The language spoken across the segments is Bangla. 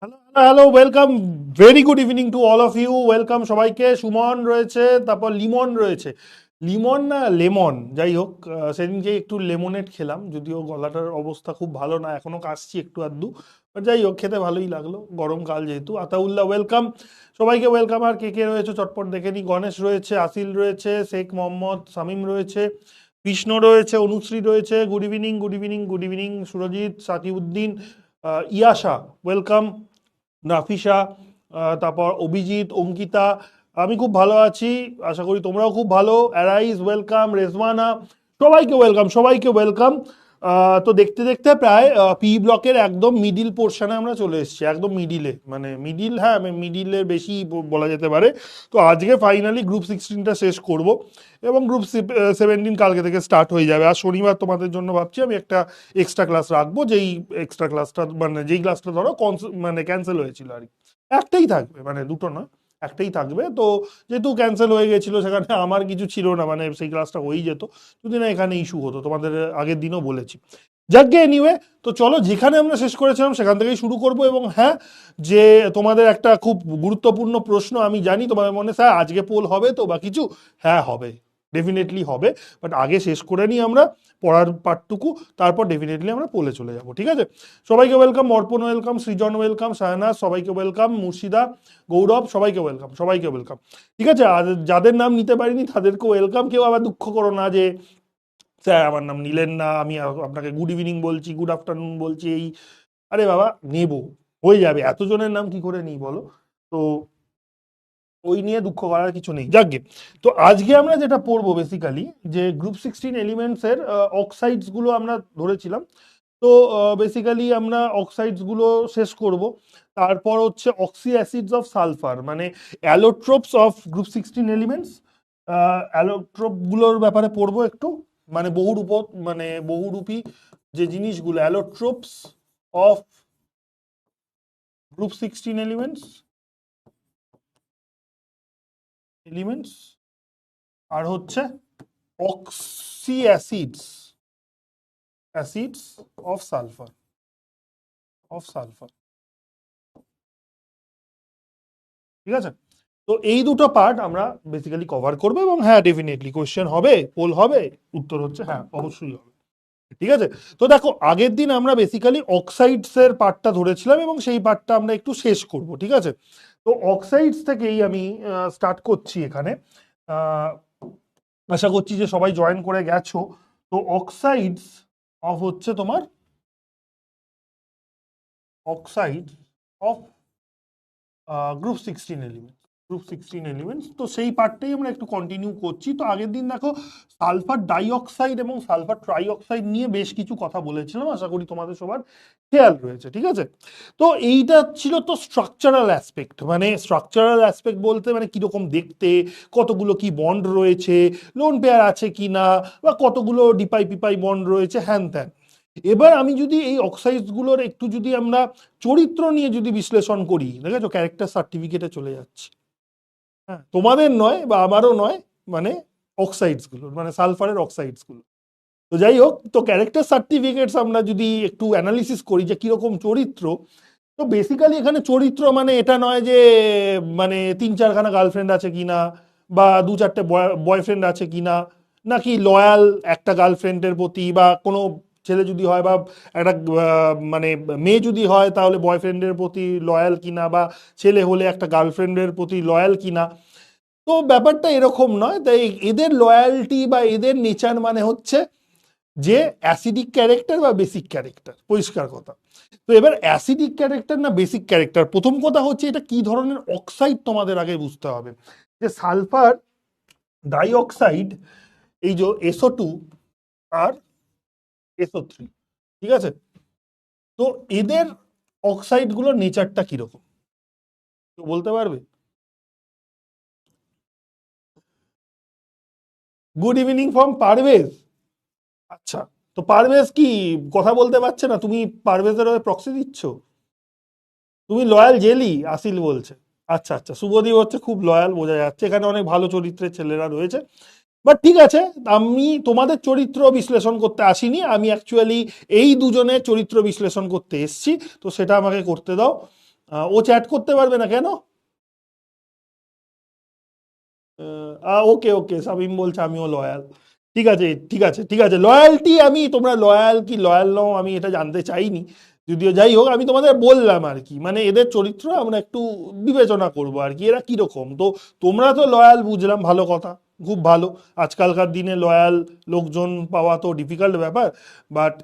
Hello hello welcome, very good evening to all of you. Welcome সবাইকে। সুমন রয়েছে, তারপর লিমন রয়েছে। লিমন না লেমন, যাই হোক, সেদিনকে একটু লেমনেড খেলাম, যদিও গলাটার অবস্থা খুব ভালো না, এখনো কাশছি একটু আধটু। বাট যাই হোক, খেতে ভালোই লাগলো, গরমকাল যেহেতু। আতাউল্লাহ ওয়েলকাম, সবাইকে ওয়েলকাম। আর কে কে রয়েছে চটপট দেখে নি। গণেশ রয়েছে, আসিল রয়েছে, শেখ মোহাম্মদ, শামিম রয়েছে, কৃষ্ণ রয়েছে, অনুশ্রী রয়েছে। Good evening, good evening, good evening. Surajit, Sakiuddin, Yasha welcome, Nafisa, তারপর অভিজিৎ, অঙ্কিতা। আমি খুব ভালো আছি, আশা করি তোমরাও খুব ভালো। অ্যারাইজ ওয়েলকাম, রেজওয়ানা, সবাইকে ওয়েলকাম, সবাইকে ওয়েলকাম। তো দেখতে দেখতে প্রায় পি ব্লকের একদম মিডিল পোর্শনে আমরা চলে এসেছি, একদম মিডিলে, মানে মিডিল, হ্যাঁ মিডিলের বেশি বলা যেতে পারে। তো আজকে ফাইনালি গ্রুপ 16টা শেষ করব, এবং গ্রুপ 17 কালকে থেকে স্টার্ট হয়ে যাবে। আর শনিবার তোমাদের জন্য ভাবছি আমি একটা এক্সট্রা ক্লাস রাখবো, যেই এক্সট্রা ক্লাসটা মানে যেই ক্লাসটা ধরো মানে ক্যান্সেল হয়েছিল আর কি। একটাই থাকবে, মানে দুটো না, একটাই থাকবে। তো যেহেতু ক্যান্সেল হয়ে গেছিল, সেখানে আমার কিছু ছিল না, মানে সেই ক্লাসটা হয়েই যেত যদি না এখানে ইস্যু হতো, তোমাদের আগের দিনও বলেছি। যাকে এনিওয়ে, তো চলো যেখানে আমরা শেষ করেছিলাম সেখান থেকেই শুরু করব। এবং হ্যাঁ, যে তোমাদের একটা খুব গুরুত্বপূর্ণ প্রশ্ন, আমি জানি তোমাদের মনে, স্যার আজকে পোল হবে তো বা কিছু। হ্যাঁ হবে, ডেফিনেটলি হবে। বাট আগে শেষ করে নিই আমরা পড়ার পার্টটুকু, তারপর ডেফিনেটলি আমরা পোলে চলে যাব, ঠিক আছে? সবাইকে ওয়েলকাম, অর্পণ ওয়েলকাম, সৃজন ওয়েলকাম, শাহনাজ, সবাইকে ওয়েলকাম, মুর্শিদা, গৌরব, সবাইকে ওয়েলকাম, সবাইকে ওয়েলকাম। ঠিক আছে, আর যাদের নাম নিতে পারিনি তাদেরকে ওয়েলকাম। কেউ আবার দুঃখ করো না যে স্যার আমার নাম নিলেন না, আমি আপনাকে গুড ইভিনিং বলছি, গুড আফটারনুন বলছি, এই আরে বাবা নেবো, হয়ে যাবে, এতজনের নাম কি করে নিই বলো? তো ওই নিয়ে দুঃখ করার কিছু নেই, যাকগে। তো আজকে আমরা যেটা পড়বো বেসিক্যালি, যে গ্রুপ 16 এলিমেন্টস এর অক্সাইডস গুলো আমরা ধরেছিলাম। তো বেসিক্যালি আমরা অক্সাইডস গুলো শেষ করব। তারপর হচ্ছে অক্সি অ্যাসিডস অফ সালফার, মানে অ্যালোট্রোপস অফ গ্রুপ 16 এলিমেন্টস। অ্যালোট্রোপ গুলোর ব্যাপারে পড়বো একটু, মানে বহুরূপ, মানে বহুরূপী যে জিনিসগুলো, অ্যালোট্রোপস অফ গ্রুপ 16 এলিমেন্টস। আর হচ্ছে অক্সি অ্যাসিডস অফ সালফার, ঠিক আছে? তো এই দুটো পার্ট আমরা বেসিক্যালি কভার করবো, এবং হ্যাঁ ডেফিনেটলি কোয়েশ্চেন হবে, পোল হবে। উত্তর হচ্ছে হ্যাঁ, অবশ্যই হবে, ঠিক আছে? তো দেখো, আগের দিন আমরা বেসিক্যালি অক্সাইডস এর পার্টটা ধরেছিলাম, এবং সেই পার্টটা আমরা একটু শেষ করব, ঠিক আছে? তো অক্সাইডস থেকেই আমি স্টার্ট করছি এখানে। আহ, আশা করছি যে সবাই জয়েন করে গেছো। তো অক্সাইডস অফ হচ্ছে তোমার অক্সাইড অফ গ্রুপ 16 এলিমেন্টস, তো সেই পার্টটাই আমরা একটু কন্টিনিউ করছি। তো আগের দিন দেখো, সালফার ডাইঅক্সাইড এবং সালফার ট্রাইঅক্সাইড নিয়ে বেশ কিছু কথা বলেছিলাম, আশা করি তোমাদের সবার খেয়াল রয়েছে, ঠিক আছে? তো এইটা ছিল তো স্ট্রাকচারাল অ্যাসপেক্ট, মানে স্ট্রাকচারাল অ্যাসপেক্ট বলতে মানে কিরকম দেখতে, কতগুলো কি বন্ড রয়েছে, লোন পেয়ার আছে কি না, বা কতগুলো ডিপাই পিপাই বন্ড রয়েছে, হ্যান ত্যান। এবার আমি যদি এই অক্সাইডস গুলোর একটু যদি আমরা চরিত্র নিয়ে যদি বিশ্লেষণ করি, দেখেছো ক্যারেক্টার সার্টিফিকেটে চলে যাচ্ছে। হ্যাঁ, তোমাদের নয় বা আমারও নয়, মানে অক্সাইডস গুলো, মানে সালফারের অক্সাইডস গুলো। তো যাই হোক, তো ক্যারেক্টার সার্টিফিকেটস আমরা যদি একটু অ্যানালিসিস করি যে কিরকম চরিত্র, তো বেসিক্যালি এখানে চরিত্র মানে এটা নয় যে মানে 3-4খানা গার্লফ্রেন্ড আছে কিনা, বা 2-4টে বয়ফ্রেন্ড আছে কিনা, নাকি লয়াল একটা গার্লফ্রেন্ডের প্রতি, বা কোনো ছেলে যদি হয় বা একটা মানে মেয়ে যদি হয় তাহলে বয়ফ্রেন্ডের প্রতি লয়াল কিনা, বা ছেলে হলে একটা গার্লফ্রেন্ডের প্রতি লয়াল কিনা। তো ব্যাপারটা এরকম নয়। তাই এদের লয়ালটি বা এদের নেচার মানে হচ্ছে যে অ্যাসিডিক ক্যারেক্টার বা বেসিক ক্যারেক্টার, পরিষ্কার কথা। তো এবার অ্যাসিডিক ক্যারেক্টার না বেসিক ক্যারেক্টার, প্রথম কথা হচ্ছে এটা কি ধরনের অক্সাইড তোমাদের আগে বুঝতে হবে। যে সালফার ডাইঅক্সাইড, এই যে SO2 আর SO3, ঠিক আছে? তো এদের অক্সাইড গুলোর নেচারটা কিরকম কেউ বলতে পারবে? Good evening from Parvez. আচ্ছা, তো পারভেজ কি কথা বলতে পারছে না, তুমি পারভেজের হয়ে প্রক্সি দিচ্ছ? তুমি লয়াল জেলি, আসিল বলছে। আচ্ছা আচ্ছা, শুভদীপ হচ্ছে খুব লয়াল, বোঝা যাচ্ছে, এখানে অনেক ভালো চরিত্রের ছেলেরা রয়েছে। বাট ঠিক আছে, আমি তোমাদের চরিত্র বিশ্লেষণ করতে আসিনি, আমি অ্যাকচুয়ালি এই দুজনের চরিত্র বিশ্লেষণ করতে এসছি, তো সেটা আমাকে করতে দাও। ও চ্যাট করতে পারবে না কেন? ওকে ওকে, শামিম বলছে আমিও লয়াল। ঠিক আছে ঠিক আছে ঠিক আছে, লয়ালটি আমি, তোমরা লয়াল কি লয়াল নও আমি এটা জানতে চাইনি। যদিও যাই হোক, আমি তোমাদের বললাম আর কি, মানে এদের চরিত্র আমরা একটু বিবেচনা করবো আর কি, এরা কিরকম। তো তোমরা তো লয়াল বুঝলাম, ভালো কথা, খুব ভালো। আজকালকার দিনে লয়াল লোকজন পাওয়া তো ডিফিকাল্ট ব্যাপার। বাট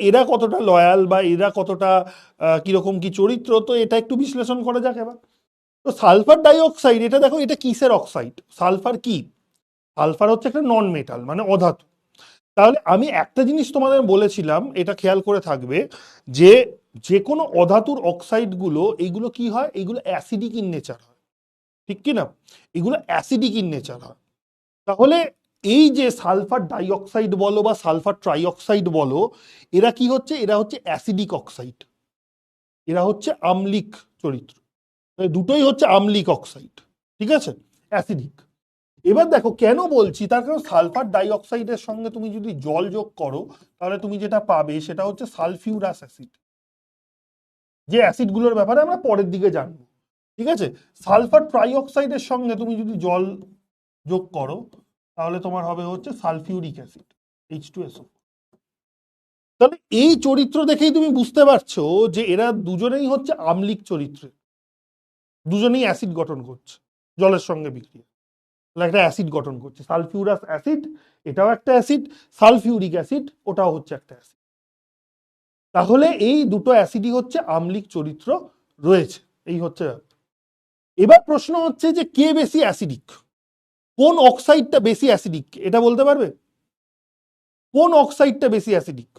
এরা কতটা লয়াল, বা এরা কতটা কিরকম কি চরিত্র, তো এটা একটু বিশ্লেষণ করা যাক এবার। তো সালফার ডাই অক্সাইড, এটা দেখো এটা কিসের অক্সাইড? সালফার কি? সালফার হচ্ছে একটা নন মেটাল, মানে অধাতু। তাহলে আমি একটা জিনিস তোমাদের বলেছিলাম, এটা খেয়াল করে থাকবে, যে যে কোনো অধাতুর অক্সাইড গুলো, এইগুলো কি হয়, এইগুলো অ্যাসিডিক ইন নেচার হয়, ঠিক কি না? এগুলো অ্যাসিডিক ইন নেচার হয়। তাহলে এই যে সালফার ডাইঅক্সাইড বলো বা সালফার ট্রাইঅক্সাইড বলো, এরা কি হচ্ছে, এরা হচ্ছে অ্যাসিডিক অক্সাইড, এরা হচ্ছে আম্লিক চরিত্র। দুটোই হচ্ছে আম্লিক অক্সাইড, ঠিক আছে, অ্যাসিডিক। এবার দেখো কেন বলছি, তার কারণ সালফার ডাইঅক্সাইডের সঙ্গে তুমি যদি জল যোগ করো, তাহলে তুমি যেটা পাবে সেটা হচ্ছে সালফিউরাস অ্যাসিড, যে অ্যাসিডগুলোর ব্যাপারে আমরা পরের দিকে জানবো, ঠিক আছে। সালফার ট্রাইঅক্সাইডের সঙ্গে তুমি যদি জল যোগ করো, তাহলে তোমার হবে হচ্ছে সালফিউরিক অ্যাসিড, H2SO। তাহলে এই চরিত্র দেখেই তুমি বুঝতে পারছো যে এরা দুজনেই হচ্ছে আম্লিক চরিত্রের, দুজনেই অ্যাসিড গঠন করছে জলের সঙ্গে বিক্রিয়া, একটা অ্যাসিড গঠন করছে। সালফিউরাস অ্যাসিড এটাও একটা অ্যাসিড, সালফিউরিক অ্যাসিড ওটাও হচ্ছে একটা অ্যাসিড। তাহলে এই দুটো অ্যাসিডই হচ্ছে আম্লিক চরিত্র রয়েছে, এই হচ্ছে। এবার প্রশ্ন হচ্ছে যে কে বেশি অ্যাসিডিক, কোন অক্সাইডটা বেশি অ্যাসিডিক, এটা বলতে পারবে? কোন অক্সাইডটা বেশি অ্যাসিডিক,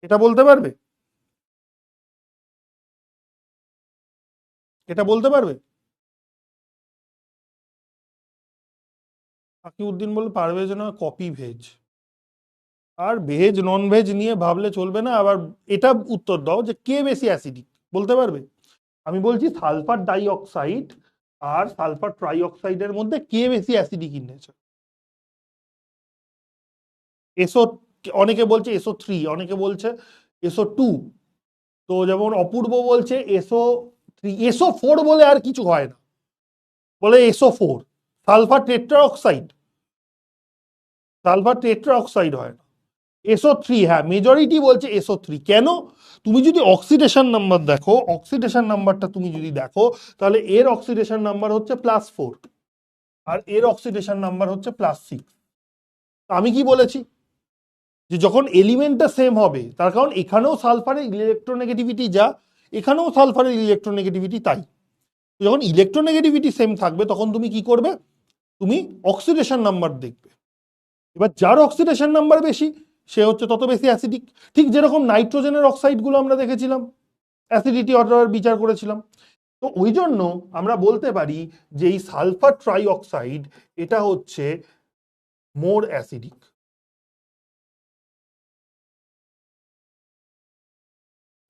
এটা বলতে পারবে? এটা বলতে পারবে? আকিউদ্দিন বলে পারভেজ না, কপি ভেজ। আর ভেজ নন ভেজ নিয়ে ভাবলে চলবে না আবার। এটা উত্তর দাও যে কে বেশি অ্যাসিডিক, বলতে পারবে? আমি বলছি সালফার ডাই অক্সাইড আর সালফার ট্রাই অক্সাইডের মধ্যে কে বেশি অ্যাসিডিক ইন নেচার? এসও, অনেকে বলছে SO3, অনেকে বলছে SO2। তো যেমন অপূর্ব বলছে SO3, SO4 বলে আর কিছু হয় না, বলে SO4, sulphur tetra oxide, sulphur tetra oxide হয় না, SO3। হ্যাঁ, মেজরিটি বলছে SO3। কেন? তুমি যদি অক্সিডেশন নাম্বার দেখো, অক্সিডেশন নাম্বারটা তুমি যদি দেখো, তাহলে এর অক্সিডেশন নাম্বার হচ্ছে +4, আর এর অক্সিডেশন নাম্বার হচ্ছে +6। আমি কি বলেছি, যে যখন এলিমেন্টটা সেম হবে, তার কারণ এখানেও সালফারের ইলেকট্রোনেগেটিভিটি যা, এখানেও সালফারের ইলেকট্রোনেগেটিভিটি তাই। যখন ইলেকট্রোনেগেটিভিটি সেম থাকবে, তখন তুমি কি করবে, তুমি অক্সিডেশন নাম্বার দেখবে। এবার যার অক্সিডেশন নাম্বার বেশি, সে হচ্ছে তত বেশি অ্যাসিডিক। ঠিক যেরকম নাইট্রোজেনের অক্সাইডগুলো আমরা দেখেছিলাম, অ্যাসিডিটি অর্ডার বিচার করেছিলাম। তো ওই জন্য আমরা বলতে পারি যে এই সালফার ট্রাই অক্সাইড এটা হচ্ছে মোর অ্যাসিডিক,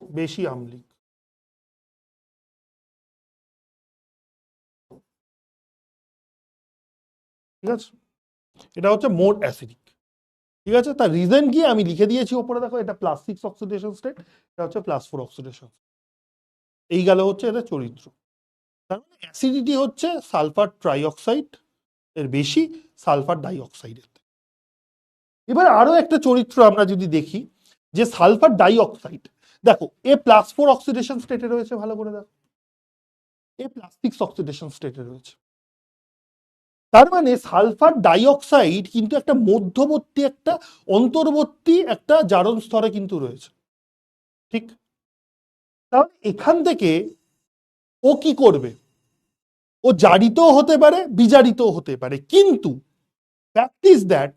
বেশি আম্লিক, ঠিক আছে। এটা হচ্ছে মোর অ্যাসিডিক, ঠিক আছে। তার রিজন কি আমি লিখে দিয়েছি ওপরে, দেখো এটা +6 অক্সিডেশন স্টেট, এটা হচ্ছে +4 অক্সিডেশন। এই গেল হচ্ছে এদের চরিত্র। তার মানে অ্যাসিডিটি হচ্ছে সালফার ট্রাইঅক্সাইড এর বেশি সালফার ডাইঅক্সাইডের। এবার আরো একটা চরিত্র আমরা যদি দেখি, যে সালফার ডাইঅক্সাইড, দেখো A+4 অক্সিডেশন স্টেটে রয়েছে, ভালো করে দেখো, A+6 অক্সিডেশন স্টেটে রয়েছে। তার মানে সালফার ডাইঅক্সাইড কিন্তু একটা মধ্যবর্তী, একটা অন্তর্বর্তী একটা জারণ স্তরে কিন্তু রয়েছে, ঠিক। তাহলে এখান থেকে ও কি করবে, ও জারিতও হতে পারে, বিজারিতও হতে পারে, কিন্তু ফ্যাক্ট ইজ দ্যাট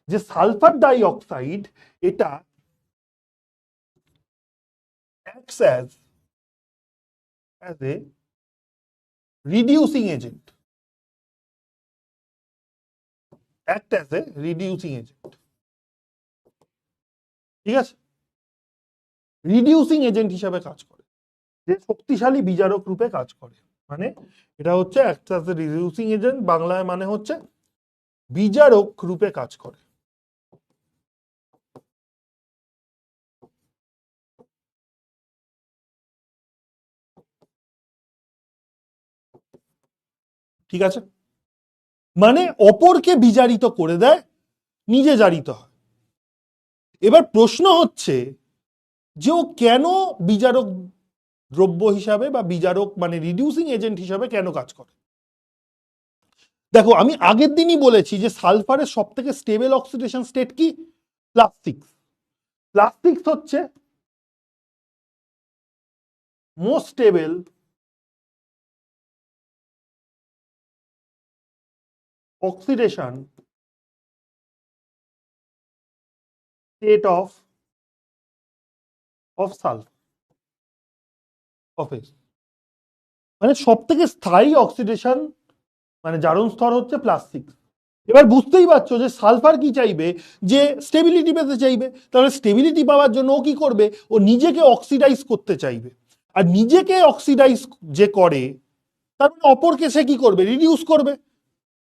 যে সালফার ডাইঅক্সাইড এটা acts as a reducing agent, act as a reducing agent, ঠিক আছে, রিডিউসিং এজেন্ট হিসাবে কাজ করে, যে শক্তিশালী বিজারক রূপে কাজ করে। মানে এটা হচ্ছে act as a reducing agent, বাংলায় মানে হচ্ছে বিজারক রূপে কাজ করে। ঠিক আছে, মানে অপরকে বিজারিত করে দেয়, নিজে জারিত হয়। এবার প্রশ্ন হচ্ছে যে ও কেন বিজারক দ্রব্য হিসাবে বা বিজারক মানে রিডিউসিং এজেন্ট হিসাবে কেন কাজ করে। দেখো আমি আগের দিনই বলেছি যে সালফারের সব থেকে স্টেবল অক্সিডেশন স্টেট কি, +6। +6 হচ্ছে most stable oxidation state of sulphur of S, মানে সব থেকে স্থায়ী অক্সিডেশন মানে জারণ স্তর হচ্ছে +6। এবার বুঝতেই পারছো যে সালফার কি চাইবে, যে স্টেবিলিটি পেতে চাইবে, তাহলে স্টেবিলিটি পাওয়ার জন্য ও কি করবে, ও নিজেকে অক্সিডাইজ করতে চাইবে। আর নিজেকে অক্সিডাইজ যে করে তার মানে অপরকে সে কি করবে, রিডিউস করবে,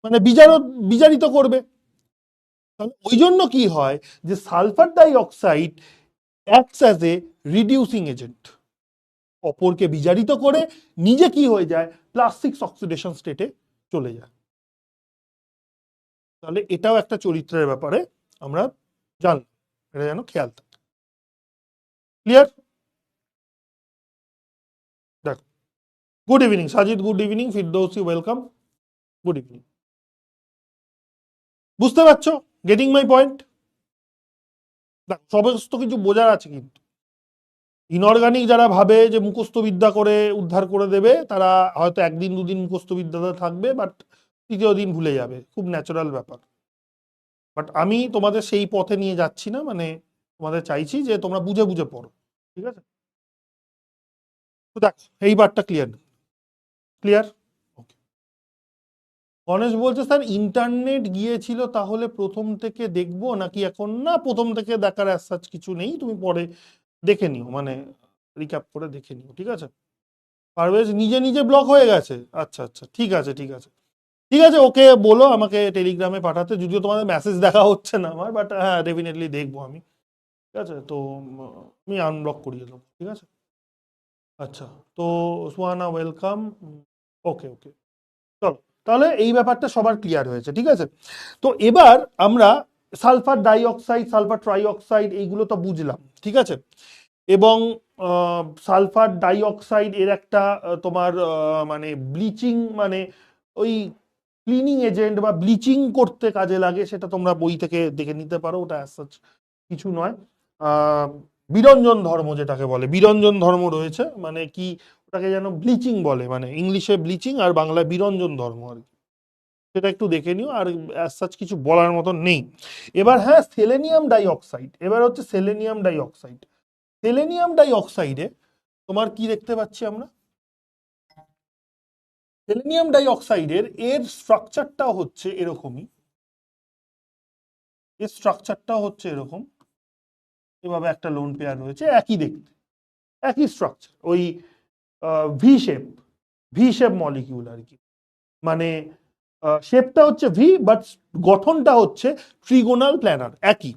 মানে বিজারিত করবে। তাহলে ওই জন্য কি হয় যে sulphur dioxide acts as a reducing agent, অপরকে বিজারিত করে নিজে কি হয়ে যায়, +6 অক্সিডেশন স্টেটে চলে যায়। তাহলে এটাও একটা চরিত্রের ব্যাপারে আমরা জানলাম, এটা যেন খেয়াল থাকে। ক্লিয়ার? দেখো, good evening Sajid, good evening Firdausi, welcome, good evening. বুঝতে পারছো, গেটিং মাই পয়েন্ট? দেখো সমস্ত কিছু বোঝার আছে, কিন্তু ইনঅর্গানিক যারা ভাবে যে মুখস্থ বিদ্যা করে উদ্ধার করে দেবে, তারা হয়তো একদিন দুদিন মুখস্থ বিদ্যাতে থাকবে, বাট তৃতীয় দিন ভুলে যাবে, খুব ন্যাচারাল ব্যাপার। বাট আমি তোমাদের সেই পথে নিয়ে যাচ্ছি না, মানে তোমাদের চাইছি যে তোমরা বুঝে বুঝে পড়ো, ঠিক আছে? তো দেখ এই বারটা ক্লিয়ার, ক্লিয়ার? ওকে। গণেশ বলছে স্যার ইন্টারনেট গিয়েছিল, তাহলে প্রথম থেকে দেখবো নাকি এখন? না, প্রথম থেকে দেখার অ্যাজ সাচ কিছু নেই, তুমি পরে দেখে নিও, মানে রিক্যাপ করে দেখে নিও, ঠিক আছে? পারভেজ নিজে নিজে ব্লক হয়ে গেছে, আচ্ছা আচ্ছা, ঠিক আছে ঠিক আছে ঠিক আছে, ওকে বলো আমাকে টেলিগ্রামে পাঠাতে, যদিও তোমাদের মেসেজ দেখা হচ্ছে না আমার, বাট হ্যাঁ ডেফিনেটলি দেখবো আমি, ঠিক আছে? তো আমি আনব্লক করিয়ে দেবো, ঠিক আছে? আচ্ছা, তো সুহানা ওয়েলকাম, ওকে ওকে, চলো তাহলে এই ব্যাপারটা সবার ক্লিয়ার হয়েছে, ঠিক আছে? তো এবার আমরা সালফার ডাইঅক্সাইড, সালফার ট্রাইঅক্সাইড এইগুলো তো বুঝলাম, ঠিক আছে? এবং সালফার ডাইঅক্সাইড এর একটা তোমার মানে ব্লিচিং, মানে ওই ক্লিনিং এজেন্ট বা ব্লিচিং করতে কাজে লাগে, সেটা তোমরা বই থেকে দেখে নিতে পারো, ওটা অ্যাজ সাচ কিছু নয়। আহ, বিরঞ্জন ধর্ম যেটাকে বলে, বিরঞ্জন ধর্ম রয়েছে, মানে কি ওটাকে যেন ব্লিচিং বলে, মানে ইংলিশে ব্লিচিং আর বাংলায় বিরঞ্জন ধর্ম আর কি, সেটা একটু দেখে নিও, আর অ্যাজ সাচ কিছু বলার মতন নেই। এবার হ্যাঁ, সেলেনিয়াম ডাইঅক্সাইড, এবার হচ্ছে সেলেনিয়াম ডাইঅক্সাইড। সেলেনিয়াম ডাইঅক্সাইডে তোমার কি দেখতে পাচ্ছি আমরা, সেলেনিয়াম ডাইঅক্সাইডের এর স্ট্রাকচারটাও হচ্ছে এরকমই, এর স্ট্রাকচারটাও হচ্ছে এরকম, এভাবে একটা লোন পেয়ার রয়েছে, একই দেখতে, একই স্ট্রাকচার, ওই V shape, V shape molecule আর কি, মানে শেপটা হচ্ছে ভি, বাট গঠনটা হচ্ছে ট্রিগোনাল প্ল্যানার, একই।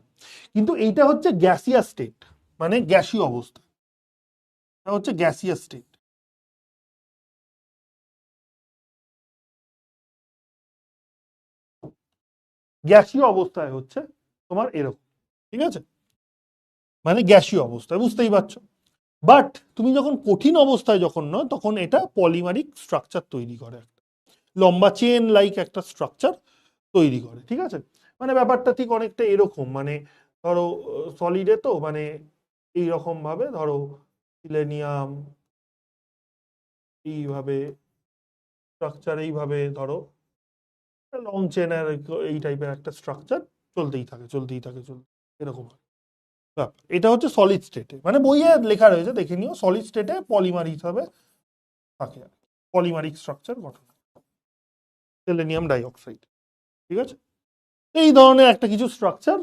কিন্তু এইটা হচ্ছে গ্যাসিয়াস স্টেট, মানে গ্যাসীয় অবস্থা, এটা হচ্ছে গ্যাসিয়াস স্টেট। গ্যাসীয় অবস্থায় হচ্ছে তোমার এরকম, ঠিক আছে? মানে গ্যাসীয় অবস্থায়, বুঝতেই পারছো। বাট তুমি যখন কঠিন অবস্থায় যখন নয়, তখন এটা পলিমারিক স্ট্রাকচার তৈরি করে, একটা লম্বা চেন লাইক একটা স্ট্রাকচার তৈরি করে, ঠিক আছে? মানে ব্যাপারটা ঠিক অনেকটা এরকম, মানে ধরো সলিডে তো মানে এইরকম ভাবে ধরো সিলেনিয়াম এইভাবে স্ট্রাকচার, এইভাবে ধরো লং চেনের এই টাইপের একটা স্ট্রাকচার চলতেই থাকে চলতেই থাকে চলতে, এরকম হয় ব্যাপার। এটা হচ্ছে সলিড স্টেটে, মানে বইয়ে লেখা রয়েছে দেখে নিও, সলিড স্টেটে পলিমার হিসাবে থাকে, পলিমারিক স্ট্রাকচার গঠন, সেলেনিয়াম ডাইঅক্সাইড, ঠিক আছে? এই ধরনের একটা কিছু স্ট্রাকচার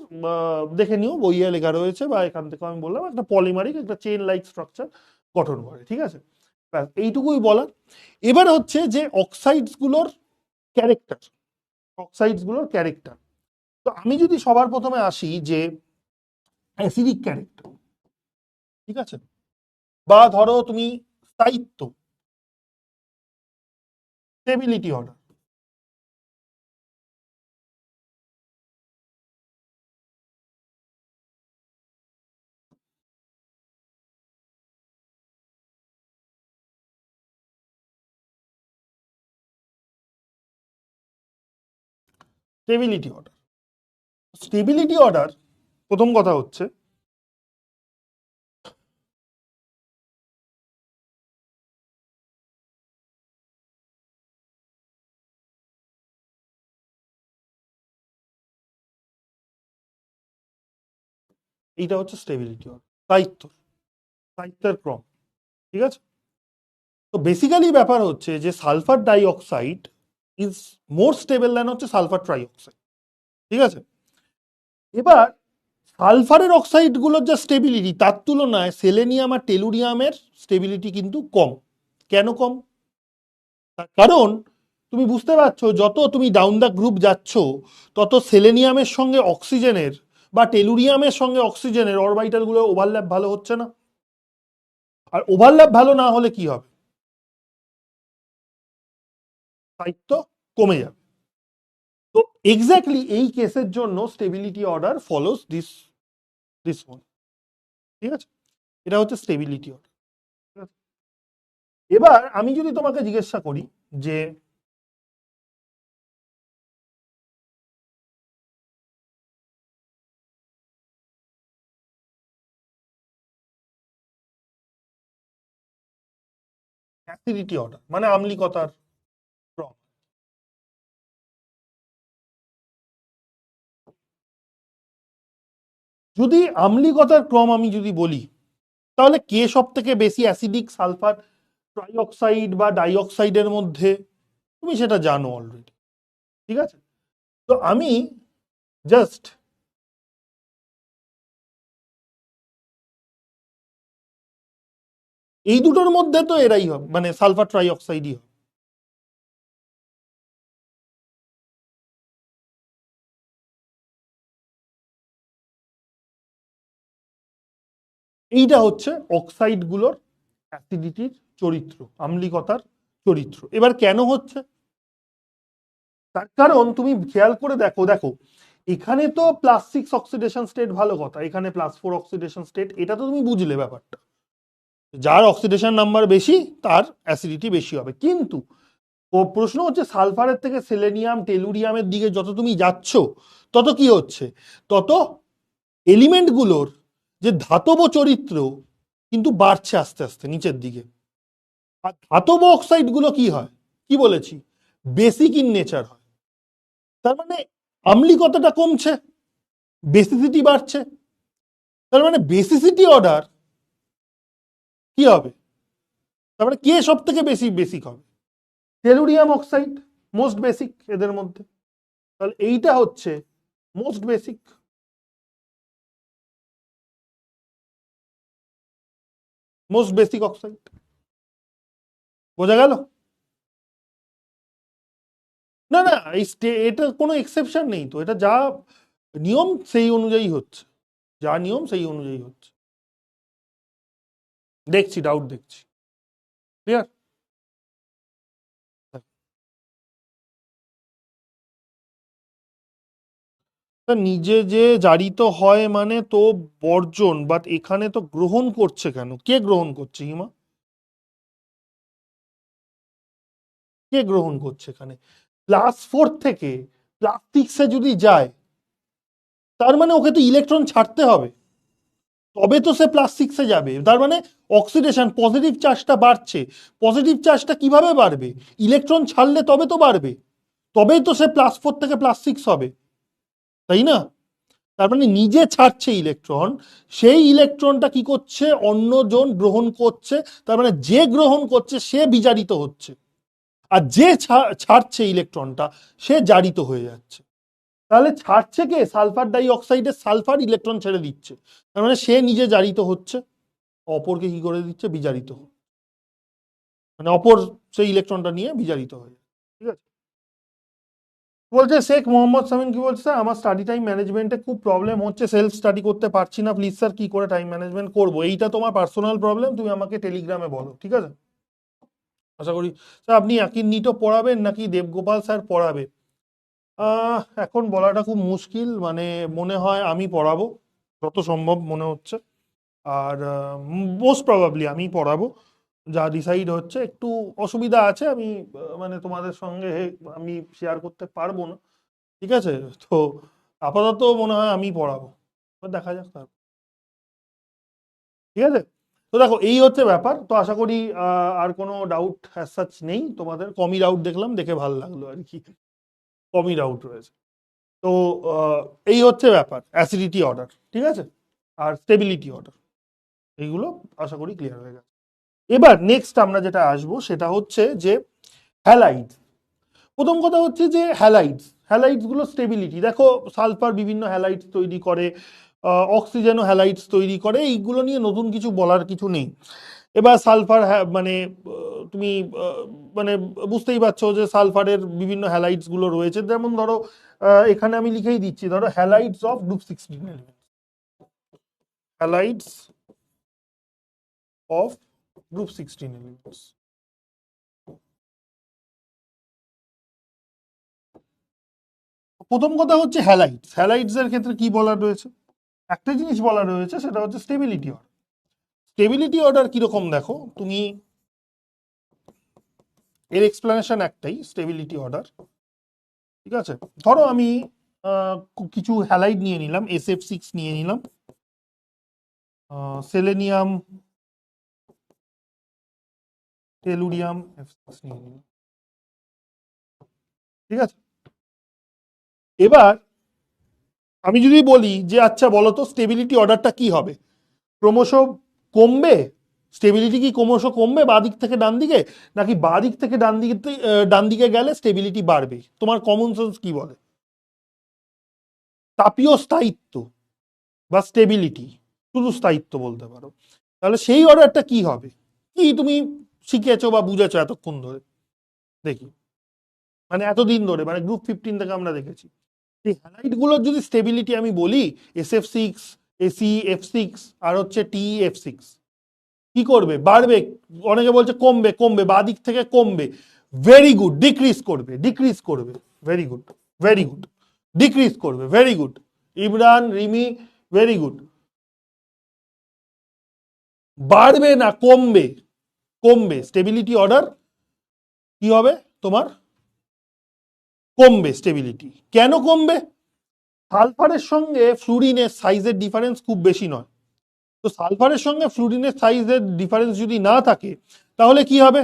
দেখে নিও, বইয়ে লেখা রয়েছে, বা এখান থেকে আমি বললাম একটা পলিমারিক একটা চেন লাইক স্ট্রাকচার গঠন করে, ঠিক আছে? ব্যাস এইটুকুই বলার। এবার হচ্ছে যে অক্সাইডস গুলোর ক্যারেক্টার, অক্সাইডস গুলোর ক্যারেক্টার। তো আমি যদি সবার প্রথমে আসি যে অ্যাসিডিক ক্যারেক্টার, ঠিক আছে? বা ধরো তুমি স্থায়িত্ব, stability order, stability order. Stability order প্রথম কথা হচ্ছে এইটা হচ্ছে স্টেবিলিটি অর্ডার, দায়িত্বের ক্রম। ঠিক আছে, তো বেসিক্যালি ব্যাপার হচ্ছে যে sulphur dioxide is more stable than হচ্ছে সালফার ট্রাইঅক্সাইড। ঠিক আছে, এবার সালফারের অক্সাইড গুলোর যা স্টেবিলিটি তার তুলনায় সেলেনিয়াম আর টেলুরিয়ামের স্টেবিলিটি কিন্তু কম। কেন কম? তার কারণ তুমি বুঝতে পারছো যত তুমি ডাউন দ্য গ্রুপ যাচ্ছ তত সেলেনিয়ামের সঙ্গে অক্সিজেনের বা টেলুরিয়ামের সঙ্গে অক্সিজেনের অরবাইটাল গুলো ওভারল্যাপ ভালো হচ্ছে না। আর ওভারল্যাপ ভালো না হলে কি হবে? স্থায়িত্ব কমে যাবে। তো এক্স্যাক্টলি এই কেসের জন্য stability order follows this this one. ঠিক আছে, এটা হচ্ছে স্টেবিলিটি অর্ডার। এবার আমি যদি তোমাকে জিজ্ঞাসা করি যে অ্যাসিডিটি অর্ডার মানে আম্লিকতার ক্রম, যদি আম্লিকতার ক্রম আমি যদি বলি তাহলে কে সব থেকে বেশি অ্যাসিডিক, সালফার ট্রাইঅক্সাইড বা ডাইঅক্সাইডের মধ্যে? তুমি সেটা জানো অলরেডি। ঠিক আছে, তো আমি জাস্ট এই দুটোর মধ্যে তো এরাই হবে, মানে সালফার ট্রাইঅক্সাইডই হবে। এইটা হচ্ছে অক্সাইড গুলোর অ্যাসিডিটির চরিত্র, আম্লিকতার চরিত্র। এবার কেন হচ্ছে তার কারণ তুমি খেয়াল করে দেখো, এখানে তো +6 অক্সিডেশন স্টেট, ভালো কথা, এখানে +4 অক্সিডেশন স্টেট, এটা তো তুমি বুঝলে ব্যাপারটা। যার অক্সিডেশন নাম্বার বেশি তার অ্যাসিডিটি বেশি হবে। কিন্তু ও প্রশ্ন হচ্ছে সালফারের থেকে সেলেনিয়াম টেলুরিয়ামের দিকে যত তুমি যাচ্ছ তত কি হচ্ছে, তত এলিমেন্টগুলোর যে ধাতব চরিত্র কিন্তু বাড়ছে আস্তে আস্তে নিচের দিকে। আর ধাতব অক্সাইড গুলো কি হয়, কি বলেছি, বেসিক ইন নেচার হয়। তার মানে আম্লিকতাটা কমছে, বেসিসিটি বাড়ছে। তার মানে বেসিসিটি অর্ডার কি হবে, তার মানে কে সব থেকে বেশি বেসিক হবে? টেলুরিয়াম অক্সাইড মোস্ট বেসিক এদের মধ্যে। তাহলে এইটা হচ্ছে most basic, most basic oxide. বোঝা গেল? না না, এটা কোনো এক্সেপশন নেই তো, এটা যা নিয়ম সেই অনুযায়ী হচ্ছে, যা নিয়ম সেই অনুযায়ী হচ্ছে। দেখছি, ডাউট দেখছি। ক্লিয়ার? নিজে যে জারিত হয় মানে তো বর্জন, বাট এখানে তো গ্রহণ করছে কেন? কে গ্রহণ করছে হিমা? কে গ্রহণ করছে এখানে? +4 থেকে +6 যদি যায় তার মানে ওকে তো ইলেকট্রন ছাড়তে হবে, তবে তো সে +6 যাবে। তার মানে অক্সিডেশন, পজিটিভ চার্জটা বাড়ছে। পজিটিভ চার্জটা কিভাবে বাড়বে? ইলেকট্রন ছাড়লে তবে তো বাড়বে, তবেই তো সে +4 থেকে +6 হবে, তাই না? তার মানে নিজে ছাড়ছে ইলেকট্রন, সেই ইলেকট্রনটা কি করছে, অন্যজন গ্রহণ করছে। তার মানে যে গ্রহণ করছে সে বিজারিত হচ্ছে, আর যে ছাড়ছে ইলেকট্রনটা সে জারিত হয়ে যাচ্ছে। তাহলে ছাড়ছে কে? সালফার ডাই অক্সাইডের সালফার ইলেকট্রন ছেড়ে দিচ্ছে, তার মানে সে নিজে জারিত হচ্ছে, অপরকে কি করে দিচ্ছে, বিজারিত, মানে অপর সেই ইলেকট্রনটা নিয়ে বিজারিত হয়ে যায়। ঠিক আছে, বলছে শেখ মোহাম্মদ সামিন কি বলছে, স্যার আমার স্টাডি টাইম ম্যানেজমেন্টে খুব প্রবলেম হচ্ছে, সেলফ স্টাডি করতে পারছি না, প্লিজ স্যার কি করে টাইম ম্যানেজমেন্ট করবো? এইটা তোমার পার্সোনাল প্রবলেম, তুমি আমাকে টেলিগ্রামে বলো। ঠিক আছে, আশা করি। স্যার আপনি আকিন নিটো পড়াবেন নাকি দেবগোপাল স্যার পড়াবে? এখন বলাটা খুব মুশকিল, মানে মনে হয় আমি পড়াবো, যত সম্ভব মনে হচ্ছে। আর মোস্ট প্রবাবলি আমি পড়াবো, যা ডিসাইড হচ্ছে। একটু অসুবিধা আছে, আমি মানে তোমাদের সঙ্গে আমি শেয়ার করতে পারবো না, ঠিক আছে? তো আপাতত মনে হয় আমি পড়াবো, এবার দেখা যাক তারপর। ঠিক আছে, তো দেখো এই হচ্ছে ব্যাপার। তো আশা করি আর কোনো ডাউট অ্যাজ সাচ নেই তোমাদের। কমই ডাউট দেখলাম, দেখে ভালো লাগলো আর কি, কমই ডাউট রয়েছে। তো আহ, এই হচ্ছে ব্যাপার, অ্যাসিডিটি অর্ডার, ঠিক আছে, আর স্টেবিলিটি অর্ডার, এইগুলো আশা করি ক্লিয়ার হয়ে গেছে। এবার নেক্সট আমরা যেটা আসবো সেটা হচ্ছে যে হ্যালাইড। প্রথম কথা হচ্ছে যে হ্যালাইডস, হ্যালাইডস গুলো স্টেবিলিটি দেখো, সালফার বিভিন্ন হ্যালাইডস তৈরি করে, অক্সিজেনও হ্যালাইডস তৈরি করে, এইগুলো নিয়ে নতুন কিছু বলার কিছু নেই। এবার সালফার মানে তুমি মানে বুঝতেই পারছো যে সালফারের বিভিন্ন হ্যালাইডস গুলো রয়েছে, যেমন ধরো এখানে আমি লিখেই দিচ্ছি, ধরো halides of group 16 element, halides of group 16 elements. প্রথম কথা হচ্ছে হ্যালাইডস, হ্যালাইডস এর ক্ষেত্রে কি বলা রয়েছে, একটা জিনিস বলা রয়েছে সেটা হচ্ছে স্টেবিলিটি অর্ডার। স্টেবিলিটি অর্ডার কিরকম দেখো তুমি, এর এক্সপ্লেনেশন একটাই, স্টেবিলিটি অর্ডার। ঠিক আছে, ধরো আমি কিছু হ্যালাইড নিয়ে নিলাম, SF6 নিয়ে নিলাম, সেলেনিয়াম, টেলুরিয়াম F6 নিয়ে নিলাম। ঠিক আছে, এবার আমি যদি বলি যে আচ্ছা বলো তো স্টেবিলিটি অর্ডারটা কি হবে, ক্রমশ কমবে, স্টেবিলিটি কি ক্রমশ কমবে বাঁ দিক থেকে ডান দিকে, নাকি বাঁ দিক থেকে ডান দিকে গেলে স্টেবিলিটি বাড়বে? তোমার কমন সেন্স কি বলে? তাপীয় স্থায়িত্ব বা স্টেবিলিটি, শুধু স্থায়িত্ব বলতে পারো। তাহলে সেই অর্ডারটা কি হবে, কি তুমি শিখেছো বা বুঝেছো এতক্ষণ ধরে, দেখি, মানে এতদিন ধরে, মানে গ্রুপ 15 থেকে আমরা দেখেছি এই হ্যালাইড গুলোর যদি স্টেবিলিটি আমি বলি SF6, AC F6 আর হচ্ছে TE F6, কি করবে, বাড়বে, অনেকে বলছে কমবে, কমবে বাঁ দিক থেকে কমবে, ভেরি গুড, ডিক্রিজ করবে, ডিক্রিজ করবে, very good, very good, decrease করবে, very good, Imran, Rimi, very good. বাড়বে না, কমবে, কমবে, স্টেবিলিটি অর্ডার কি হবে তোমার, কমবে স্টেবিলিটি। কেন কমবে? সালফারের সঙ্গে ফ্লুরিনের সাইজের ডিফারেন্স খুব বেশি নয়, তো সালফারের সঙ্গে ফ্লুরিনের সাইজের ডিফারেন্স যদি না থাকে তাহলে কি হবে,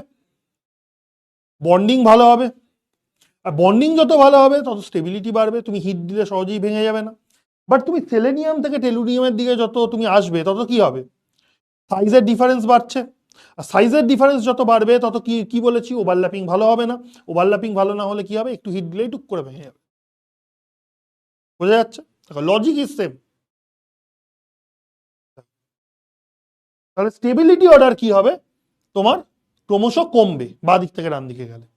বন্ডিং ভালো হবে, আর বন্ডিং যত ভালো হবে তত স্টেবিলিটি বাড়বে, তুমি হিট দিলে সহজেই ভেঙে যাবে না। বাট তুমি সেলেনিয়াম থেকে টেলুরিয়ামের দিকে যত তুমি আসবে তত কি হবে, সাইজের ডিফারেন্স বাড়ছে, আর সাইজের ডিফারেন্স যত বাড়বে তত কি কি বলেছি, ওভারল্যাপিং ভালো হবে না, ওভারল্যাপিং ভালো না হলে কি হবে, একটু হিট দিলেই টুক করে ভেঙে যাবে। বোঝা যাচ্ছে, লজিক ইজ সেম। তাহলে স্টেবিলিটি অর্ডার কি হবে তোমার, ক্রমশ কমবে বাঁ দিক থেকে ডান দিকে গেলে।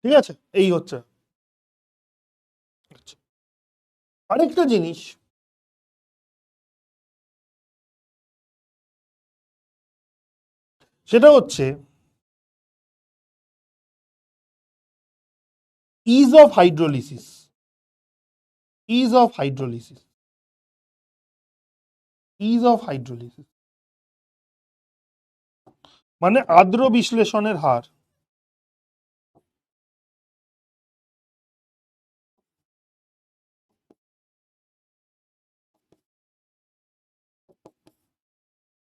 ঠিক আছে, এই হচ্ছে। আচ্ছা, আরেকটা জিনিস, সেটা হচ্ছে is of hydrolysis, is of hydrolysis, is of hydrolysis মানে আর্দ্র বিশ্লেষণের হার।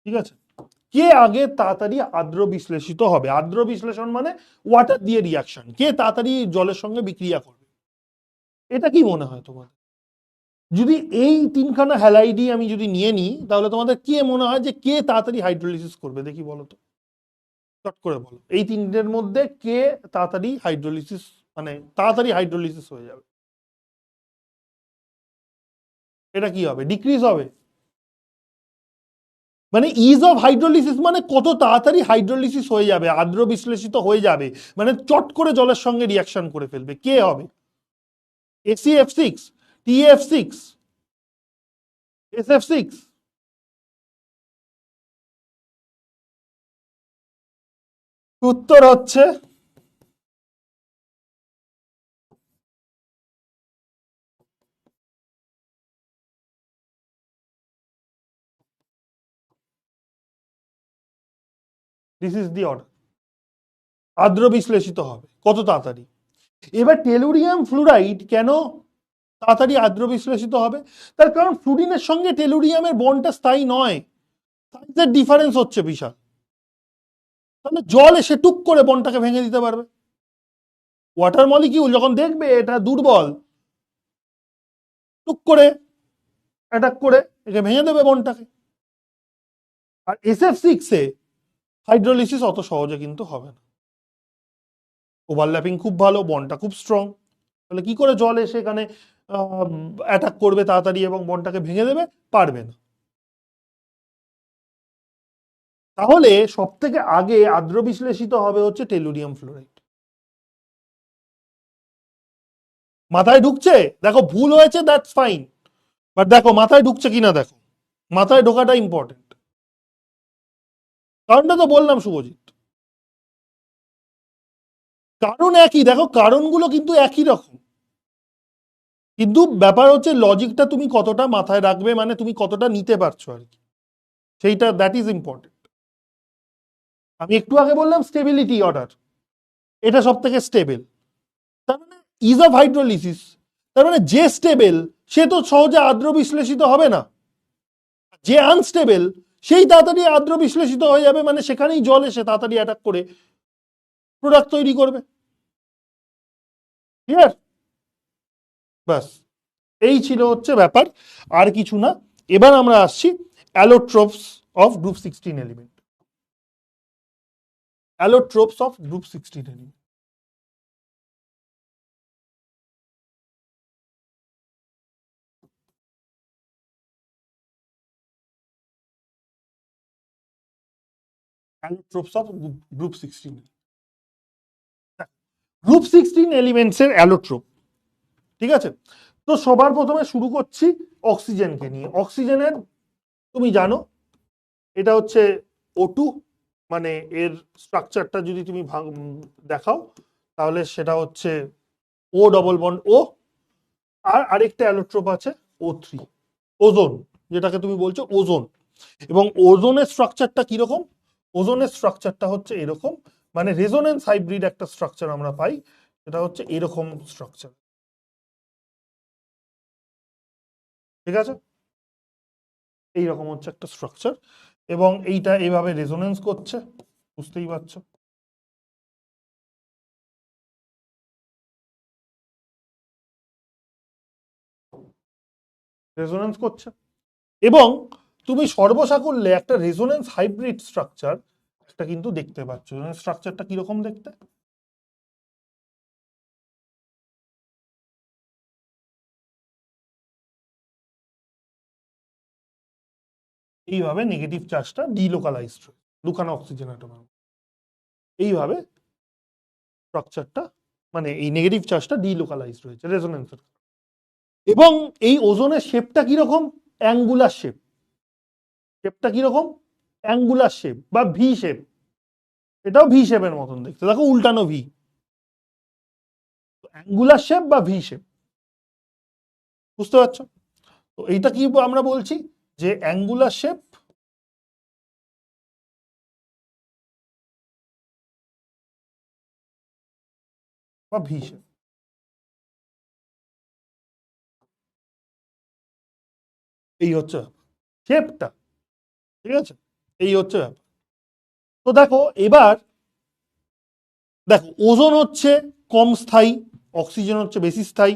ঠিক আছে, কে আগে তাড়াতাড়ি আর্দ্র বিশ্লেষিত হবে, আর্দ্র বিশ্লেষণ মানে ওয়াটার দিয়ে রিয়াকশন, কে তাড়াতাড়ি জলের সঙ্গে বিক্রিয়া করবে, এটা কি মনে হয় তোমার? যদি এই তিনখানা হ্যালাইডি আমি যদি নিয়ে নিই তাহলে তোমাদের কে মনে হয় যে কে তাড়াতাড়ি হাইড্রোলিসিস করবে, দেখি বলো তো, চট করে বলো, এই তিনটের মধ্যে কে তাড়াতাড়ি হাইড্রোলিসিস, মানে তাড়াতাড়ি হাইড্রোলিসিস হয়ে যাবে, এটা কি হবে, ডিক্রিজ হবে? মানে ইজ অফ হাইড্রোলিসিস মানে কত তাড়াতাড়ি হাইড্রোলিসিস হয়ে যাবে, আর্দ্র বিশ্লেষিত হয়ে যাবে, মানে চট করে জলের সঙ্গে রিয়াকশন করে ফেলবে, কে হবে, AC F6, TF6, SF6? উত্তর হচ্ছে দিস ইজ দি অর্ডার, আর্দ্র বিশ্লেষিত হবে কত তাড়াতাড়ি, এবার টেলুরিয়াম ফ্লুরাইড কেন তাড়াতাড়ি আদ্র বিশ্লেষিত হবে? তার কারণ ফ্লুরিনের সঙ্গে টেলুরিয়ামের বন্ডটা স্থায়ী নয়, সাইজের ডিফারেন্স হচ্ছে বিশাল। তাহলে জল এসে টুক করে বন্ডটাকে ভেঙে দিতে পারবে। ওয়াটার মলিকিউল যখন দেখবে এটা দুর্বল, টুক করে অ্যাটাক করে একে ভেঙে দেবে বন্ডটাকে। আর SF6 হাইড্রোলিসিস অত সহজে কিন্তু হবে না, ওভারল্যাপিং খুব ভালো, বন্ডটা খুব স্ট্রং। তাহলে কি করে জল এসে এখানে অ্যাটাক করবে তাড়াতাড়ি এবং বন্ডটাকে ভেঙে দেবে? পারবে না। তাহলে সব থেকে আগে আদ্র বিশ্লেষিত হবে হচ্ছে টেলুরিয়াম ফ্লোরাইড। মাথায় ঢুকছে? দেখো ভুল হয়েছে, দ্যাটস ফাইন, বাট দেখো মাথায় ঢুকছে কিনা দেখো, মাথায় ঢোকাটা ইম্পর্টেন্ট। কারণটা তো বললাম শুভজিৎ, কারণ একই, দেখো কারণগুলো কিন্তু একই রকম, কিন্তু ব্যাপার হচ্ছে লজিকটা তুমি কতটা মাথায় রাখবে, মানে তুমি কতটা নিতে পারছো আর কি, সেইটা দ্যাট ইজ ইম্পর্টেন্ট। আমি একটু আগে বললাম স্টেবিলিটি অর্ডার, এটা সব থেকে স্টেবল, তার মানে ইজ অফ হাইড্রোলিসিস, তার মানে যে স্টেবল সে তো সহজে আদ্র বিশ্লেষিত হবে না, যে আনস্টেবল সেই তাড়াতাড়ি আদ্র বিশ্লেষিত হয়ে যাবে, মানে সেখানেই জল এসে তাড়াতাড়ি অ্যাটাক করে প্রোডাক্ট তৈরি করবে। ক্লিয়ার? ব্যাস, এই ছিল হচ্ছে ব্যাপার, আর কিছু না। এবার আমরা আসছি allotropes of group 16 element. Allotropes of group 16 element. Allotropes of group 16। Group 16 elements এর অ্যালোট্রোপ, ঠিক আছে? তো সবার প্রথমে শুরু করছি অক্সিজেনকে নিয়ে। অক্সিজেনের তুমি জানো এটা হচ্ছে O2, মানে এর স্ট্রাকচারটা যদি তুমি দেখাও তাহলে সেটা হচ্ছে O ডবল বন্ড O, আর আরেকটা অ্যালোট্রোপ আছে O3, ওজোন, যেটাকে তুমি বলছো ওজোন। এবং ওজোনের স্ট্রাকচারটা কিরকম? ওজোনের স্ট্রাকচারটা হচ্ছে এরকম, মানে রেজোনেন্স হাইব্রিড একটা স্ট্রাকচার আমরা পাই, সেটা হচ্ছে এরকম স্ট্রাকচার, ঠিক আছে? এইরকম হচ্ছে একটা স্ট্রাকচার, এবং এইটা এইভাবে রেজোনেন্স করছে, বুঝতেই পারছো। রেজোনেন্স করছে, এবং তুমি সর্বসাকুল্যে একটা রেজোনেন্স হাইব্রিড স্ট্রাকচার একটা কিন্তু দেখতে পাচ্ছ। স্ট্রাকচারটা কিরকম দেখতে? এইভাবে নেগেটিভ চার্জটা ডিলোকালাইজড, লুকানো অক্সিজেন অ্যাটম, এইভাবে স্ট্রাকচারটা, মানে এই নেগেটিভ চার্জটা ডিলোকালাইজড রয়েছে রেজোনেন্সের। এবং এই ওজোনের শেপটা কিরকম? Angular shape. শেপটা কিরকম? অ্যাঙ্গুলার শেপ বা ভি শেপ, এটাও ভি শেপের মতন দেখতে, দেখো উল্টানো ভি, অ্যাঙ্গুলার শেপ বা ভি শেপ, বুঝতে পারছো? তো এইটা কি আমরা বলছি যে অ্যাঙ্গুলার শেপ বা ভি শেপ, এই হচ্ছে শেপটা, ঠিক আছে? এই হচ্ছে ব্যাপার। তো দেখো এবার, দেখো ওজোন হচ্ছে কম স্থায়ী, অক্সিজেন হচ্ছে বেশি স্থায়ী।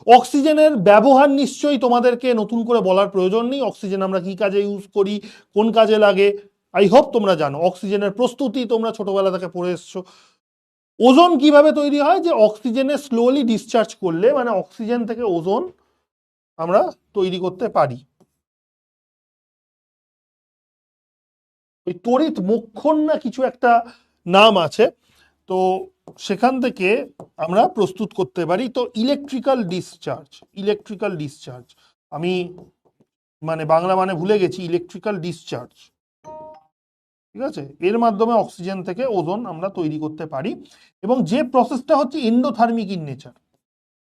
অক্সিজেনের ব্যবহার নিশ্চয়ই তোমাদেরকে নতুন করে বলার প্রয়োজন নেই, অক্সিজেন আমরা কি কাজে ইউজ করি, কোন কাজে লাগে, আই হোপ তোমরা জানো। অক্সিজেনের প্রস্তুতি তোমরা ছোটবেলা থেকে পড়ে এসছো। ওজোন কিভাবে তৈরি হয়? যে অক্সিজেনে স্লোলি ডিসচার্জ করলে, মানে অক্সিজেন থেকে ওজোন আমরা তৈরি করতে পারি। ওই তড়িৎ মোক্ষণ না কিছু একটা নাম আছে, তো সেখান থেকে আমরা প্রস্তুত করতে পারি। তো ইলেকট্রিক্যাল ডিসচার্জ, ইলেকট্রিক্যাল ডিসচার্জ, আমি মানে বাংলা মানে ভুলে গেছি, ইলেকট্রিক্যাল ডিসচার্জ, ঠিক আছে? এর মাধ্যমে অক্সিজেন থেকে ওজোন আমরা তৈরি করতে পারি। এবং যে প্রসেসটা হচ্ছে এন্ডোথার্মিক ইন নেচার,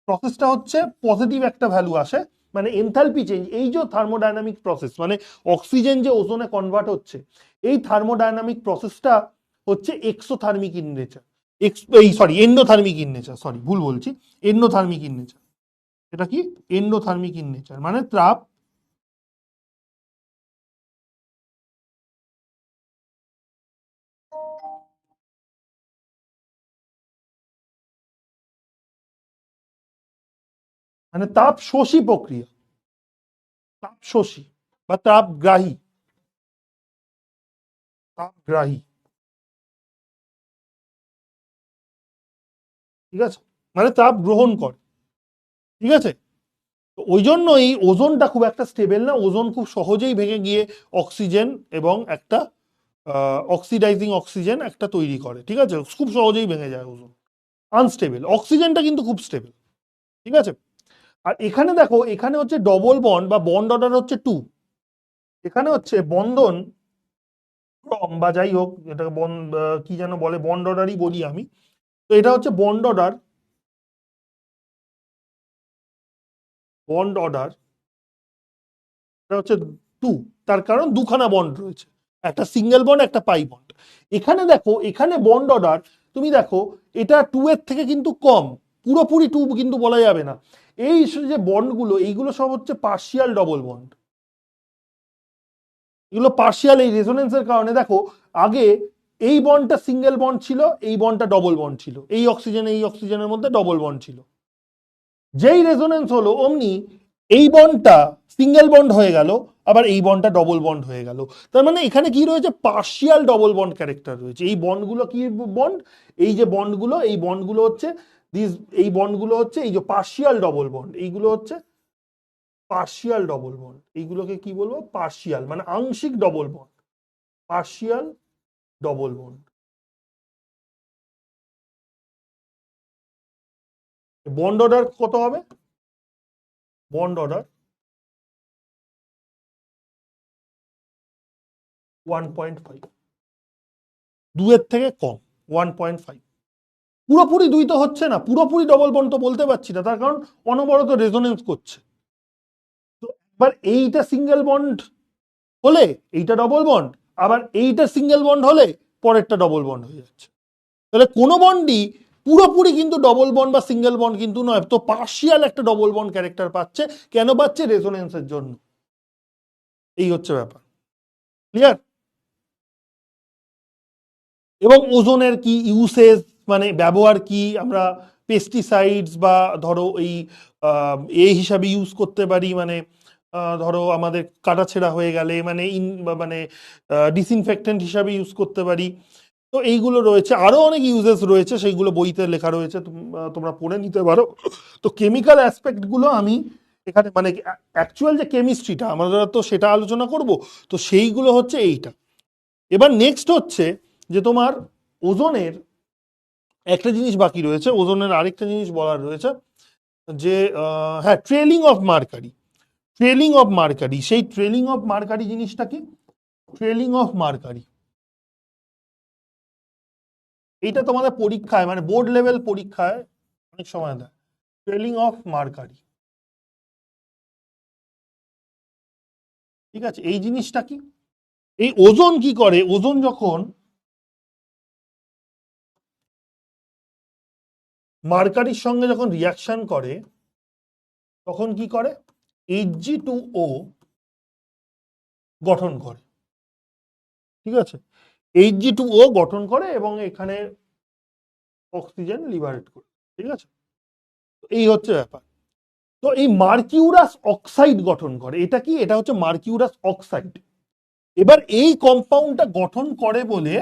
প্রসেসটা হচ্ছে পজিটিভ একটা ভ্যালু আসে, মানে এনথালপি চেঞ্জ, এই যে থার্মোডাইনামিক প্রসেস, মানে অক্সিজেন যে ওজোনে কনভার্ট হচ্ছে, এই থার্মোডাইনামিক প্রসেসটা হচ্ছে এক্সোথার্মিক ইন নেচার। এই sorry endothermic in nature, sorry ভুল বলছি, এন্ডোথার্মিক ইন নেচার। এটা কি এন্ডোথার্মিক ইন নেচার, মানে তাপ মানে তাপ শোষী প্রক্রিয়া, তাপ শোষী বা তাপগ্রাহী, তাপগ্রাহী, ঠিক আছে, মানে তাপ গ্রহণ করে, ঠিক আছে। তো ওই জন্যই ওজোনটা খুব একটা স্টেবল না, ওজোন খুব সহজেই ভেঙে গিয়ে অক্সিজেন এবং একটা অক্সিডাইজিং অক্সিজেন একটা তৈরি করে, ঠিক আছে, খুব সহজেই ভেঙে যায় ওজোন, আনস্টেবল। অক্সিজেনটা কিন্তু খুব স্টেবল, ঠিক আছে। আর এখানে দেখো, এখানে হচ্ছে ডবল বন্ড বা বন্ড অর্ডার হচ্ছে 2, এখানে হচ্ছে বন্ধন ক্রম বা যাই হোক, এটাকে বন্ড কি যেন বলে, বন্ড অর্ডারই বলি আমি। তো এটা হচ্ছে বন্ড অর্ডার, বন্ড অর্ডার এটা হচ্ছে 2, তার কারণ দুখানা বন্ড রয়েছে, একটা সিঙ্গেল বন্ড একটা পাই বন্ড। এখানে দেখো, এখানে বন্ড অর্ডার তুমি দেখো, এটা 2 এর থেকে কিন্তু কম, পুরোপুরি 2 কিন্তু বলা যাবে না। এই যে বন্ডগুলো, এইগুলো সব হচ্ছে পার্শিয়াল ডবল বন্ড, এগুলো পার্শিয়াল। এই রেজোনেন্সের কারণে দেখো, আগে এই বন্ডটা সিঙ্গেল বন্ড ছিল, এই বন্ডটা ডবল বন্ড ছিল, এই অক্সিজেনের মধ্যে ডবল বন্ড ছিল। যেই রেজোনেন্স হলো অমনি এই বন্ডটা সিঙ্গেল বন্ড হয়ে গেল, আবার এই বন্ডটা ডবল বন্ড হয়ে গেল। তার মানে এখানে কি রয়েছে, পার্শিয়াল ডবল বন্ড ক্যারেক্টার রয়েছে। এই বন্ডগুলো কি বন্ড, এই যে বন্ডগুলো, এই বন্ডগুলো হচ্ছে দিস, এই বন্ডগুলো হচ্ছে এই যে পার্শিয়াল ডবল বন্ড, এইগুলো হচ্ছে পার্শিয়াল ডবল বন্ড। এইগুলোকে কি বলবো, পার্শিয়াল মানে আংশিক double bond, partial double bond. Bond order কত হবে, বন্ড অর্ডার 1.5, 2 এর থেকে কম, 1.5। পুরোপুরি 2 তো হচ্ছে না, পুরোপুরি ডবল বন্ড তো বলতে পারছি না, তার কারণ অনবরত রেজোনেন্স করছে। তো এবার এইটা সিঙ্গেল বন্ড হলে এইটা ডবল বন্ড, আবার এইটা সিঙ্গেল বন্ড হলে পরেরটা ডবল বন্ড হয়ে যাচ্ছে। তাহলে কোনো বন্ডই পুরোপুরি কিন্তু ডবল বন্ড বা সিঙ্গেল বন্ড কিন্তু নয়, তো পার্শিয়াল একটা ডবল বন্ড ক্যারেক্টার পাচ্ছে। কেন পাচ্ছে, রেজোনেন্সের জন্য। এই হচ্ছে ব্যাপার, ক্লিয়ার। এবং ওজোনের কি ইউসেজ, মানে ব্যবহার কি, আমরা পেস্টিসাইডস বা ধরো এই এ হিসাবে ইউজ করতে পারি, মানে ধরো আমাদের কাটাছেঁড়া হয়ে গেলে মানে মানে ডিসইনফেক্টেন্ট হিসাবে ইউজ করতে পারি। তো এইগুলো রয়েছে, আরো অনেক ইউজেস রয়েছে, সেইগুলো বইতে লেখা রয়েছে, তোমরা পড়ে নিতে পারো। তো কেমিক্যাল অ্যাসপেক্ট গুলো আমি এখানে, মানে অ্যাকচুয়াল যে কেমিস্ট্রিটা আমরা তো সেটা আলোচনা করব। তো সেইগুলো হচ্ছে এইটা। এবার নেক্সট হচ্ছে যে তোমার ওজোনের একটা জিনিস বাকি রয়েছে, ওজোনের আরেকটা জিনিস বলার রয়েছে, যে হ্যাঁ, trailing of mercury, trailing of mercury. সেই ট্রেলিং অফ মার্কারি জিনিসটা কি, ট্রেলিং অফ মার্কারি, এইটা তোমাদের পরীক্ষায় মানে বোর্ড লেভেল পরীক্ষায় অনেক সময় দেয়, ট্রেলিং অফ মার্কারি, ঠিক আছে। এই জিনিসটা কি, এই ওজোন কি করে, ওজোন যখন মার্কারির সঙ্গে যখন রিয়াকশন করে তখন কি করে, Hg2O গঠন করে, ঠিক আছে, Hg2O গঠন করে এবং এখানে অক্সিজেন লিবারেট করে, ঠিক আছে। এই হচ্ছে ব্যাপার। তো এই মার্কিউরাস অক্সাইড গঠন করে, এটা কি, এটা হচ্ছে মার্কিউরাস অক্সাইড। এবার এই কম্পাউন্ডটা গঠন করে বলে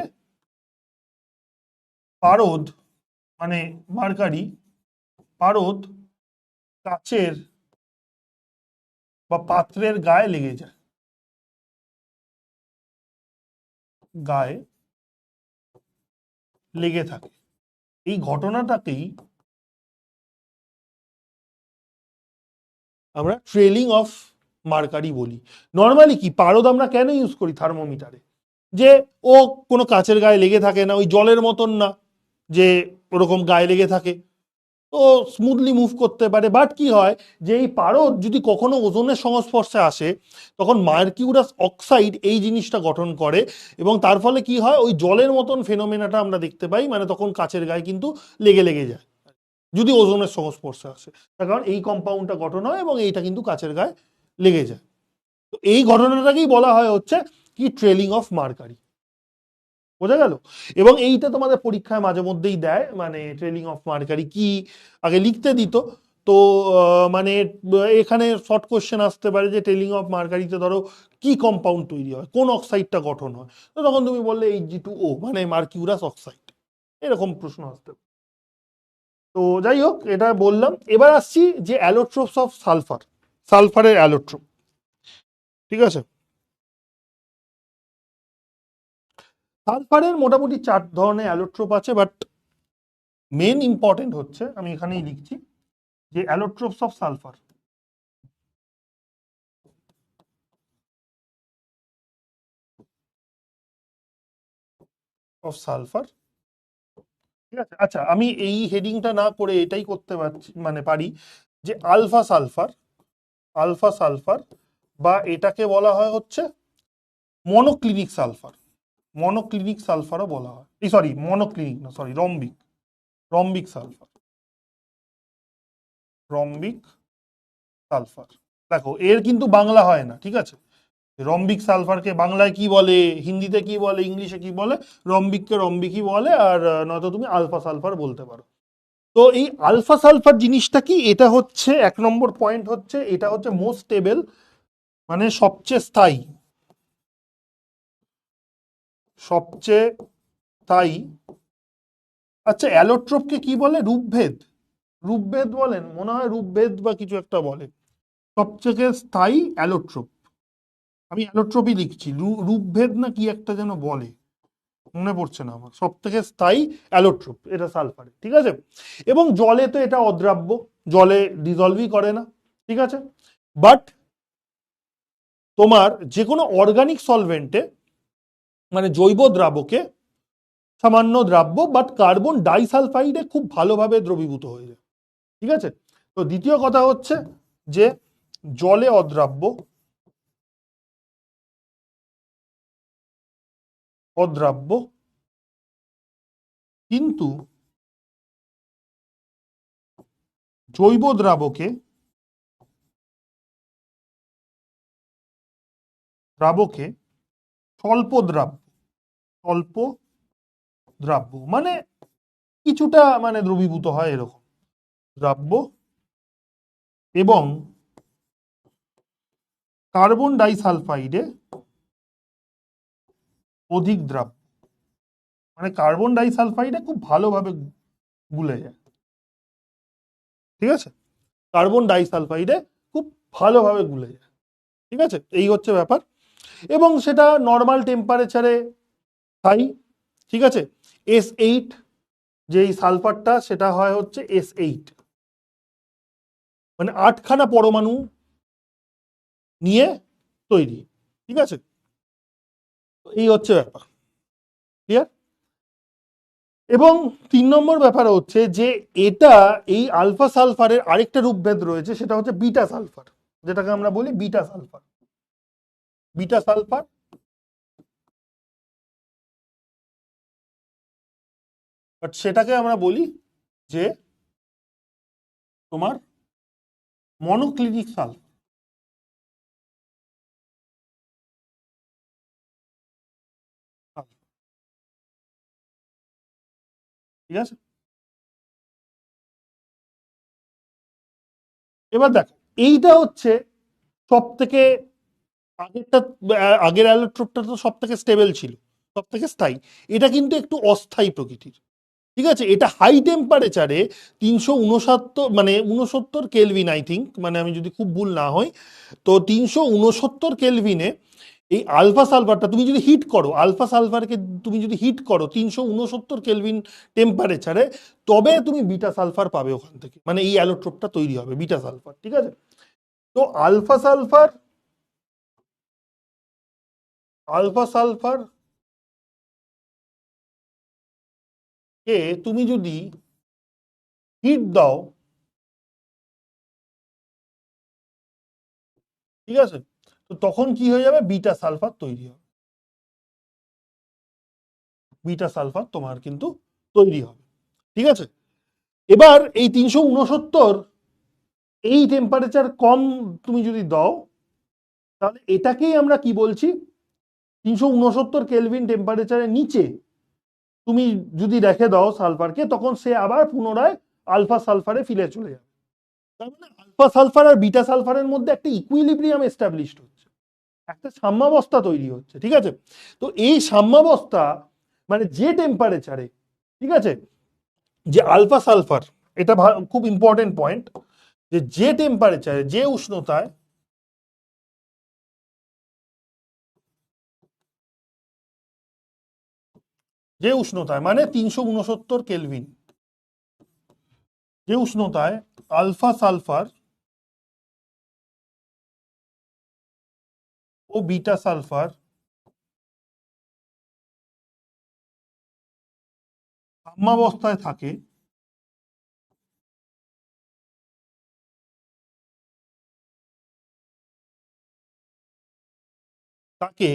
পারদ, মানে মার্কারি, পারদ কাচের বা পাত্রের গায়ে লেগে যায়, গায়ে লেগে থাকে। এই ঘটনাটাকেই আমরা ট্রেলিং অফ মার্কারি বলি। নর্মালি কি, পারদ আমরা কেন ইউজ করি থার্মোমিটারে, যে ও কোনো কাচের গায়ে লেগে থাকে না, ওই জলের মতন না যে ওরকম গায়ে লেগে থাকে। তো স্মুথলি মুভ করতে পারে। বাট কি হয় যে এই পারদ যদি কখনো ওজোনের সংস্পর্শে আসে তখন মার্কিউরাস অক্সাইড এই জিনিসটা গঠন করে, এবং তার ফলে কি হয় ওই জলের মতন ফেনোমেনাটা আমরা দেখতে পাই, মানে তখন কাচের গায়ে কিন্তু লেগে লেগে যায় যদি ওজোনের সংস্পর্শে আসে, তার কারণ এই কম্পাউন্ডটা গঠন হয় এবং এইটা কিন্তু কাচের গায়ে লেগে যায়। তো এই ঘটনাটাকেই বলা হয় হচ্ছে কি ট্রেলিং অফ মার্কারি। বোঝা গেল? এবং এইটা তোমাদের পরীক্ষায় মাঝে মধ্যেই দেয়, মানে ট্রেলিং অফ মার্কারি কি আগে লিখতে দিত। তো মানে এখানে শর্ট কোশ্চেন আসতে পারে যে ট্রেলিং অফ মার্কারিতে ধরো কি কম্পাউন্ড তৈরি হয়, কোন অক্সাইডটা গঠন হয়, তো তখন তুমি বললে Hg2O মানে মার্কিউরাস অক্সাইড, এরকম প্রশ্ন আসতে পারে। তো যাই হোক, এটা বললাম। এবার আসছি যে অ্যালোট্রোপস অফ সালফার, সালফারের অ্যালোট্রোপ। ঠিক আছে, সালফারের মোটামুটি 4 ধরনের অ্যালোট্রোপ আছে, বাট মেন ইম্পর্টেন্ট হচ্ছে আমি এখানেই লিখছি যে অ্যালোট্রোপস অফ সালফার, অফ সালফার। ঠিক আছে, আচ্ছা আমি এই হেডিংটা না করে এটাই করতে পারছি, মানে পারি যে আলফা সালফার, আলফা সালফার, বা এটাকে বলা হয় হচ্ছে মনোক্লিনিক সালফার, মনোক্লিনিক সালফারও বলা হয়, এই সরি মনোক্লিনিক না, sorry rhombic, rhombic sulphur, rhombic sulphur. দেখো এর কিন্তু বাংলা হয় না, ঠিক আছে, রম্বিক সালফারকে বাংলায় কি বলে, হিন্দিতে কি বলে, ইংলিশে কি বলে, রম্বিককে রম্বিকই বলে, আর নয়তো তুমি আলফা সালফার বলতে পারো। তো এই আলফা সালফার জিনিসটা কি, এটা হচ্ছে 1 নম্বর পয়েন্ট হচ্ছে এটা হচ্ছে মোস্ট স্টেবল, মানে সবচেয়ে স্থায়ী, সবচেয়ে স্থায়ী। আচ্ছা অ্যালোট্রোপকে কি বলে, রূপভেদ, রূপভেদ বলেন মনে হয়, রূপভেদ বা কিছু একটা বলে। সবচেয়ে স্থায়ী অ্যালোট্রোপ, আমি অ্যালোট্রোপই লিখছি, রূপভেদ না কি একটা যেন বলে, মনে পড়ছে না আমার। সব থেকে স্থায়ী অ্যালোট্রোপ এটা সালফারে, ঠিক আছে। এবং জলে তো এটা অদ্রাব্য, জলে ডিজলভই করে না, ঠিক আছে। বাট তোমার যে কোনো অর্গানিক সলভেন্টে, মানে জৈব দ্রাবকে, সামান্য দ্রাব্য, বাট কার্বন ডাইসালফাইডে খুব ভালোভাবে দ্রবীভূত হয়ে যায়, ঠিক আছে। তো দ্বিতীয় কথা হচ্ছে যে জলে অদ্রাব্য, অদ্রাব্য, কিন্তু জৈব দ্রাবকে, দ্রাবকে স্বল্প দ্রাব্য, স্বল্প দ্রাব্য মানে কিছুটা মানে দ্রবীভূত হয় এরকম দ্রাব্য, এবং কার্বন ডাইসালফাইডে অধিক দ্রাব্য, মানে কার্বন ডাইসালফাইডে খুব ভালোভাবে গুলে যায়, ঠিক আছে, কার্বন ডাইসালফাইডে খুব ভালোভাবে গুলে যায়, ঠিক আছে, এই হচ্ছে ব্যাপার। এবং সেটা নর্মাল টেম্পারেচারে স্থায়ী, ঠিক আছে। S8 যেই সালফারটা সেটা হয় হচ্ছে S8, মানে 8খানা পরমাণু নিয়ে তৈরি, ঠিক আছে। এই হচ্ছে ব্যাপার, ক্লিয়ার। এবং 3 নম্বর ব্যাপার হচ্ছে যে এটা, এই আলফা সালফারের আরেকটা রূপভেদ রয়েছে, সেটা হচ্ছে বিটা সালফার, যেটাকে আমরা বলি beta sulphur, beta sulphur. But সেটাকে আমরা বলি যে তোমার মনোক্লিনিক সালফার, ঠিক আছে। এবার দেখো এইটা হচ্ছে সব থেকে আগেরটা, আগের অ্যালোট্রোপটা তো সব থেকে স্টেবল ছিল, সব থেকে স্থায়ী। এটা কিন্তু একটু অস্থায়ী প্রকৃতির, ঠিক আছে। এটা হাই টেম্পারেচারে 369, মানে 69 কেলভিন আই থিঙ্ক, মানে আমি যদি খুব ভুল না হই, তো 369 কেলভিনে এই আলফা সালফারটা তুমি যদি হিট করো, আলফা সালফারকে তুমি যদি হিট করো 369 কেলভিন টেম্পারেচারে, তবে তুমি বিটা সালফার পাবে ওখান থেকে, মানে এই অ্যালোট্রোপটা তৈরি হবে বিটা সালফার, ঠিক আছে। তো আলফা সালফার, আলফা সালফার কে তুমি যদি হিট দাও, ঠিক আছে, তো তখন কি হয়ে যাবে, বিটা সালফার তৈরি হবে, বিটা সালফার তোমার কিন্তু তৈরি হবে, ঠিক আছে। এবার এই 369, এই টেম্পারেচার কম তুমি যদি দাও, তাহলে এটাকেই আমরা কি বলছি, 369 কেলভিন টেম্পারেচারের নিচে তুমি যদি রেখে দাও সালফারকে, তখন সে আবার পুনরায় আলফা সালফারে ফিরে চলে যাবে। তার মানে আলফা সালফার আর বিটা সালফারের মধ্যে একটা ইকুইলিব্রিয়াম এস্টাবলিশড হচ্ছে, একটা সাম্যাবস্থা তৈরি হচ্ছে, ঠিক আছে। তো এই সাম্যাবস্থা মানে যে টেম্পারেচারে, ঠিক আছে, যে আলফা সালফার, এটা খুব ইম্পর্টেন্ট পয়েন্ট, যে যে টেম্পারেচারে, যে উষ্ণতায় মানে 369 কেলভিন, যে উষ্ণতায় আলফা সালফার ও বিটা সালফার সাম্যাবস্থায় থাকে, তাকে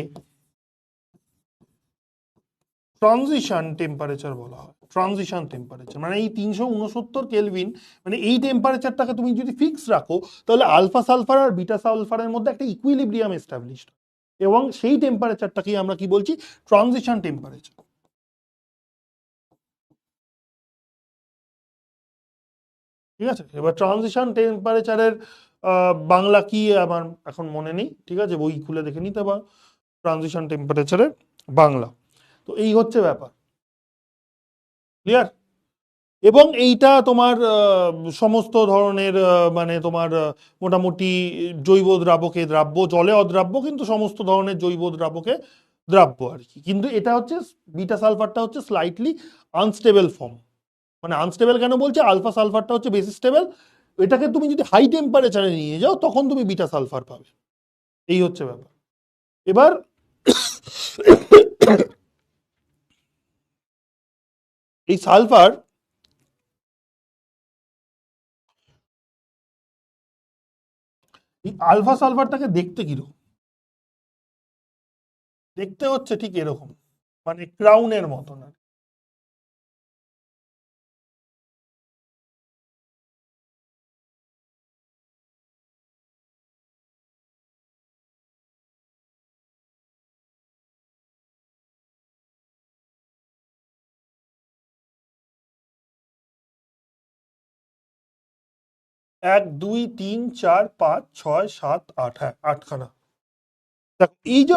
ট্রানজিশন টেম্পারেচার বলা হয়। ট্রানজিশন টেম্পারেচার মানে এই 369 কেলভিন, মানে এই টেম্পারেচারটাকে তুমি যদি ফিক্স রাখো, তাহলে আলফা সালফার আর বিটা সালফারের মধ্যে একটা ইকুইলিব্রিয়াম এস্টাবলিশড, এবং সেই টেম্পারেচারটাকেই আমরা কি বলছি, ট্রানজিশন টেম্পারেচার, ঠিক আছে। এবার ট্রানজিশন টেম্পারেচারের বাংলা কি আমার এখন মনে নেই, ঠিক আছে, বই খুলে দেখে নিতে পারো ট্রানজিশন টেম্পারেচারের বাংলা। তো এই হচ্ছে ব্যাপার, ক্লিয়ার। এবং এইটা তোমার সমস্ত ধরনের মানে তোমার মোটামুটি জৈব দ্রাবকে দ্রাব্য, জলে অদ্রাব্য, কিন্তু সমস্ত ধরনের জৈব দ্রাবকে দ্রাব্য আর কি। কিন্তু এটা হচ্ছে, বিটা সালফারটা হচ্ছে স্লাইটলি আনস্টেবল ফর্ম। মানে আনস্টেবল কেন বলছে, আলফা সালফারটা হচ্ছে বেশি স্টেবল, এটাকে তুমি যদি হাই টেম্পারেচারে নিয়ে যাও তখন তুমি বিটা সালফার পাবে, এই হচ্ছে ব্যাপার। এবার এই সালফার, এই আলফা সালফারটাকে দেখতে কিরকম, দেখতে হচ্ছে ঠিক এরকম, মানে ক্রাউনের মতন আর কি। 1 2 3 4 5 6 7 8, হ্যাঁ 8খানা। দেখো এই যে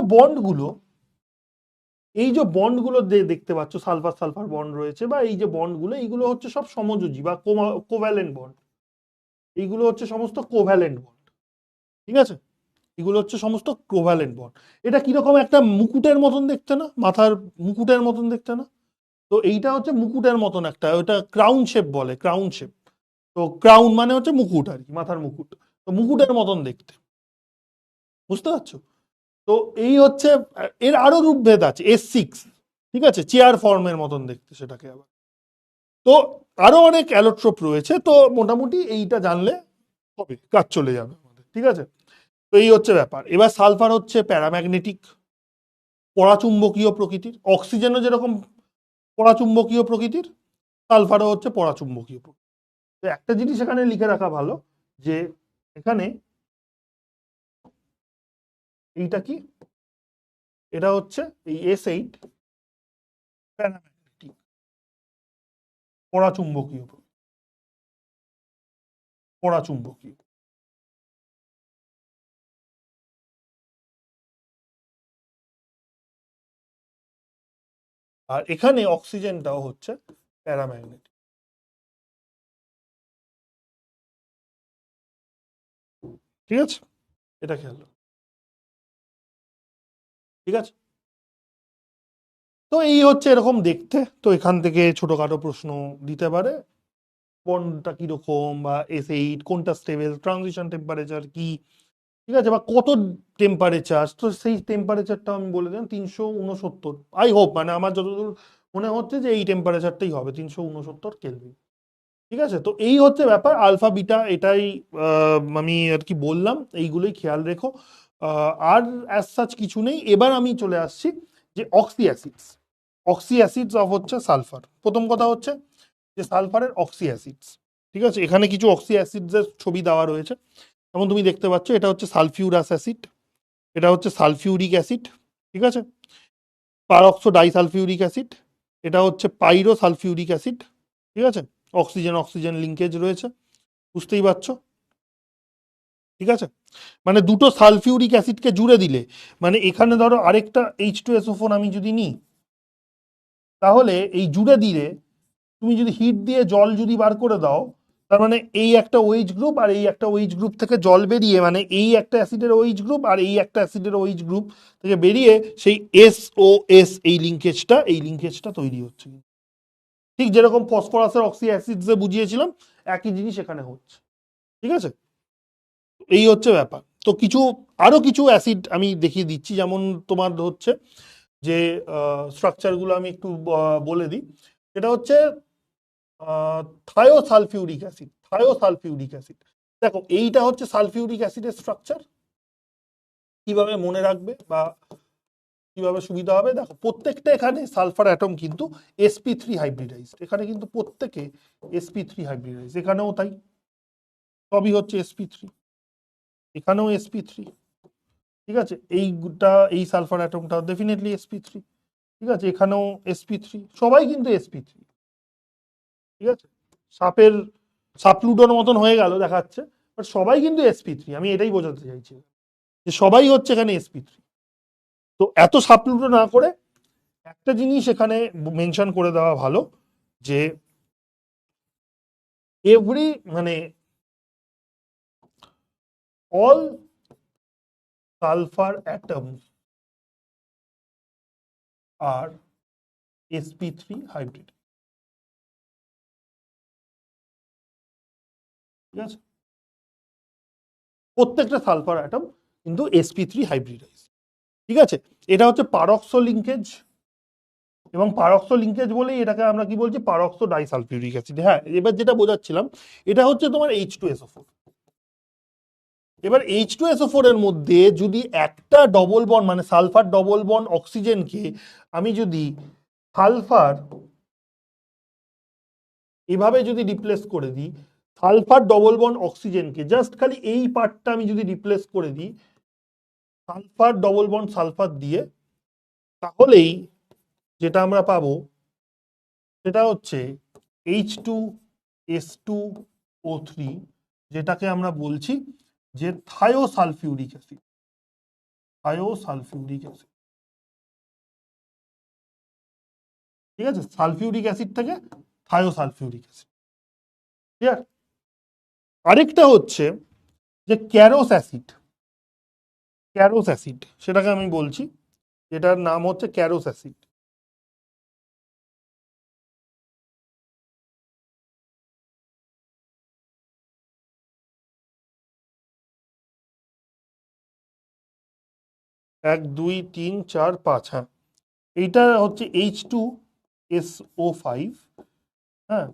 বন্ডগুলো দেখতে পাচ্ছ, সালফার সালফার বন্ড রয়েছে, বা এই যে বন্ডগুলো, এইগুলো হচ্ছে সব সমযোজী বা কোভ্যালেন্ট বন্ড, এইগুলো হচ্ছে সমস্ত কোভ্যালেন্ট বন্ড, ঠিক আছে, এগুলো হচ্ছে সমস্ত কোভ্যালেন্ট বন্ড। এটা কিরকম একটা মুকুটের মতন দেখতে না, মাথার মুকুটের মতন দেখতে না, তো এইটা হচ্ছে মুকুটের মতন একটা, ওটা ক্রাউন শেপ বলে, ক্রাউন শেপ। তো ক্রাউন মানে হচ্ছে মুকুট আর কি, মাথার মুকুট, তো মুকুটের মতন দেখতে, বুঝতে পারছো। তো এই হচ্ছে, এর আরো রূপভেদ আছে, S6, ঠিক আছে, চেয়ার ফর্মের মতন দেখতে সেটাকে আবার। তো আরো অনেক অ্যালোট্রোপ রয়েছে, তো মোটামুটি এইটা জানলে হবে, কাজ চলে যাবে আমাদের, ঠিক আছে। তো এই হচ্ছে ব্যাপার। এবার সালফার হচ্ছে প্যারাম্যাগনেটিক, পরাচুম্বকীয় প্রকৃতির, অক্সিজেনও যেরকম পরাচুম্বকীয় প্রকৃতির, সালফারও হচ্ছে পরাচুম্বকীয় প্রকৃতির। তো একটা জিনিস এখানে লিখে রাখা ভালো, যে এখানে এইটা কি, এটা হচ্ছে এই S8 প্যারাম্যাগনেটিক, পরাচুম্বকীয়, পরাচুম্বকীয়। আর এখানে অক্সিজেনটাও হচ্ছে প্যারাম্যাগনেটিক, ঠিক আছে, এটা খেয়াল রাখো, ঠিক আছে। তো এই হচ্ছে এরকম দেখতে, তো এখান থেকে ছোটখাটো প্রশ্ন দিতে পারে, বন্ডটা কিরকম, বা S8 কোনটা স্টেবল, ট্রানজিশন টেম্পারেচার কি, ঠিক আছে, বা কত টেম্পারেচার, তো সেই টেম্পারেচারটা আমি বলে দিলাম 369, আই হোপ, মানে আমার যতদূর মনে হচ্ছে যে এই টেম্পারেচারটাই হবে, 369 কেলভিন। ঠিক আছে, তো এই হচ্ছে ব্যাপার আলফা বিটা, এটাই আমি আর কি বললাম, এইগুলোই খেয়াল রেখো। আর অ্যাজ সাচ কিছু নেই। এবার আমি চলে আসছি যে oxy acids. Oxy acids of হচ্ছে সালফার। প্রথম কথা হচ্ছে যে সালফারের অক্সি অ্যাসিডস, ঠিক আছে, এখানে কিছু অক্সি অ্যাসিডস এর ছবি দেওয়া রয়েছে। যেমন তুমি দেখতে পাচ্ছ, এটা হচ্ছে সালফিউরাস অ্যাসিড, এটা হচ্ছে সালফিউরিক অ্যাসিড, ঠিক আছে, পারঅক্সো ডাইসালফিউরিক অ্যাসিড, এটা হচ্ছে পাইরো সালফিউরিক অ্যাসিড, ঠিক আছে, অক্সিজেন অক্সিজেন লিঙ্কেজ রয়েছে, বুঝতেই পারছো, ঠিক আছে। মানে দুটো সালফিউরিক অ্যাসিডকে জুড়ে দিলে, মানে এখানে ধরো আরেকটা H2SO4 আমি যদি নিই, তাহলে এই জুড়ে দিলে তুমি যদি হিট দিয়ে জল যদি বার করে দাও, তার মানে এই একটা ওইচ গ্রুপ আর এই একটা ওইচ গ্রুপ থেকে জল বেরিয়ে, মানে এই একটা অ্যাসিডের ওইচ গ্রুপ আর এই একটা অ্যাসিডের ওইচ গ্রুপ থেকে বেরিয়ে সেই SOS এই লিঙ্কেজটা তৈরি হচ্ছে। ঠিক যেরকম ফসফরাসের অক্সি অ্যাসিডসে বুঝিয়েছিলাম, একই জিনিস এখানে হচ্ছে, ঠিক আছে। এই হচ্ছে ব্যাপার। তো কিছু আরো কিছু অ্যাসিড আমি দেখিয়ে দিচ্ছি, যেমন তোমার হচ্ছে যে স্ট্রাকচারগুলো আমি একটু বলে দিই। এটা হচ্ছে থায়োসালফিউরিক অ্যাসিড। থায়োসালফিউরিক অ্যাসিড, দেখো এইটা হচ্ছে সালফিউরিক অ্যাসিডের স্ট্রাকচার। কিভাবে মনে রাখবে বা কিভাবে সুবিধা হবে, দেখো প্রত্যেকটা এখানে সালফার অ্যাটম কিন্তু sp3 হাইব্রিডাইজড, এখানে কিন্তু প্রত্যেকে sp3 হাইব্রিডাইজড, এখানেও তাই, সবই হচ্ছে sp3, এখানেও sp3, ঠিক আছে, এই সালফার অ্যাটমটা ডেফিনেটলি sp3, ঠিক আছে, এখানেও sp3, সবাই কিন্তু sp3, ঠিক আছে। সাপের সাপলুডোর মতন হয়ে গেল দেখাচ্ছে, বাট সবাই কিন্তু sp3, আমি এটাই বোঝাতে চাইছি যে সবাই হচ্ছে এখানে sp3। তো এত সাপলুডো না করে একটা জিনিস এখানে মেনশন করে দেওয়া ভালো, যে এভরি মানে অল সালফার অ্যাটমস আর sp3 হাইব্রিড, ঠিক আছে, প্রত্যেকটা সালফার অ্যাটম কিন্তু sp3 হাইব্রিডাইজ, ঠিক আছে। এটা হচ্ছে পারক্সো লিঙ্কেজ, এবং পারক্সো লিঙ্কেজ বলেই এটাকে আমরা কি বলছি, পারক্সো ডাইসালফিউরিক অ্যাসিড। হ্যাঁ, এবার যেটা বোঝাচ্ছিলাম, এটা হচ্ছে তোমার H2SO4। এবার H2SO4 এর মধ্যে যদি একটা ডবল বন্ড, মানে সালফার ডবল বন্ড অক্সিজেনকে আমি যদি সালফার এভাবে যদি রিপ্লেস করে দিই, সালফার ডবল বন্ড অক্সিজেনকে জাস্ট খালি এই পার্টটা আমি যদি রিপ্লেস করে দিই সালফার ডবল বন্ড সালফার দিয়ে, তাহলেই যেটা আমরা পাবো সেটা হচ্ছে H2S2O3, যেটাকে আমরা বলছি যে থায়োসালফিউরিক অ্যাসিড, থায়োসালফিউরিক অ্যাসিড, ঠিক আছে, সালফিউরিক অ্যাসিড থেকে থায়োসালফিউরিক অ্যাসিড, ঠিক আছে। আরেকটা হচ্ছে যে ক্যারোস অ্যাসিড, ক্যারোস অ্যাসিড সেটাকে আমি বলছি, যেটার নাম হচ্ছে ক্যারোস অ্যাসিড। 1 2 3 4 5, হ্যাঁ, এইটা হচ্ছে H2SO5, হ্যাঁ,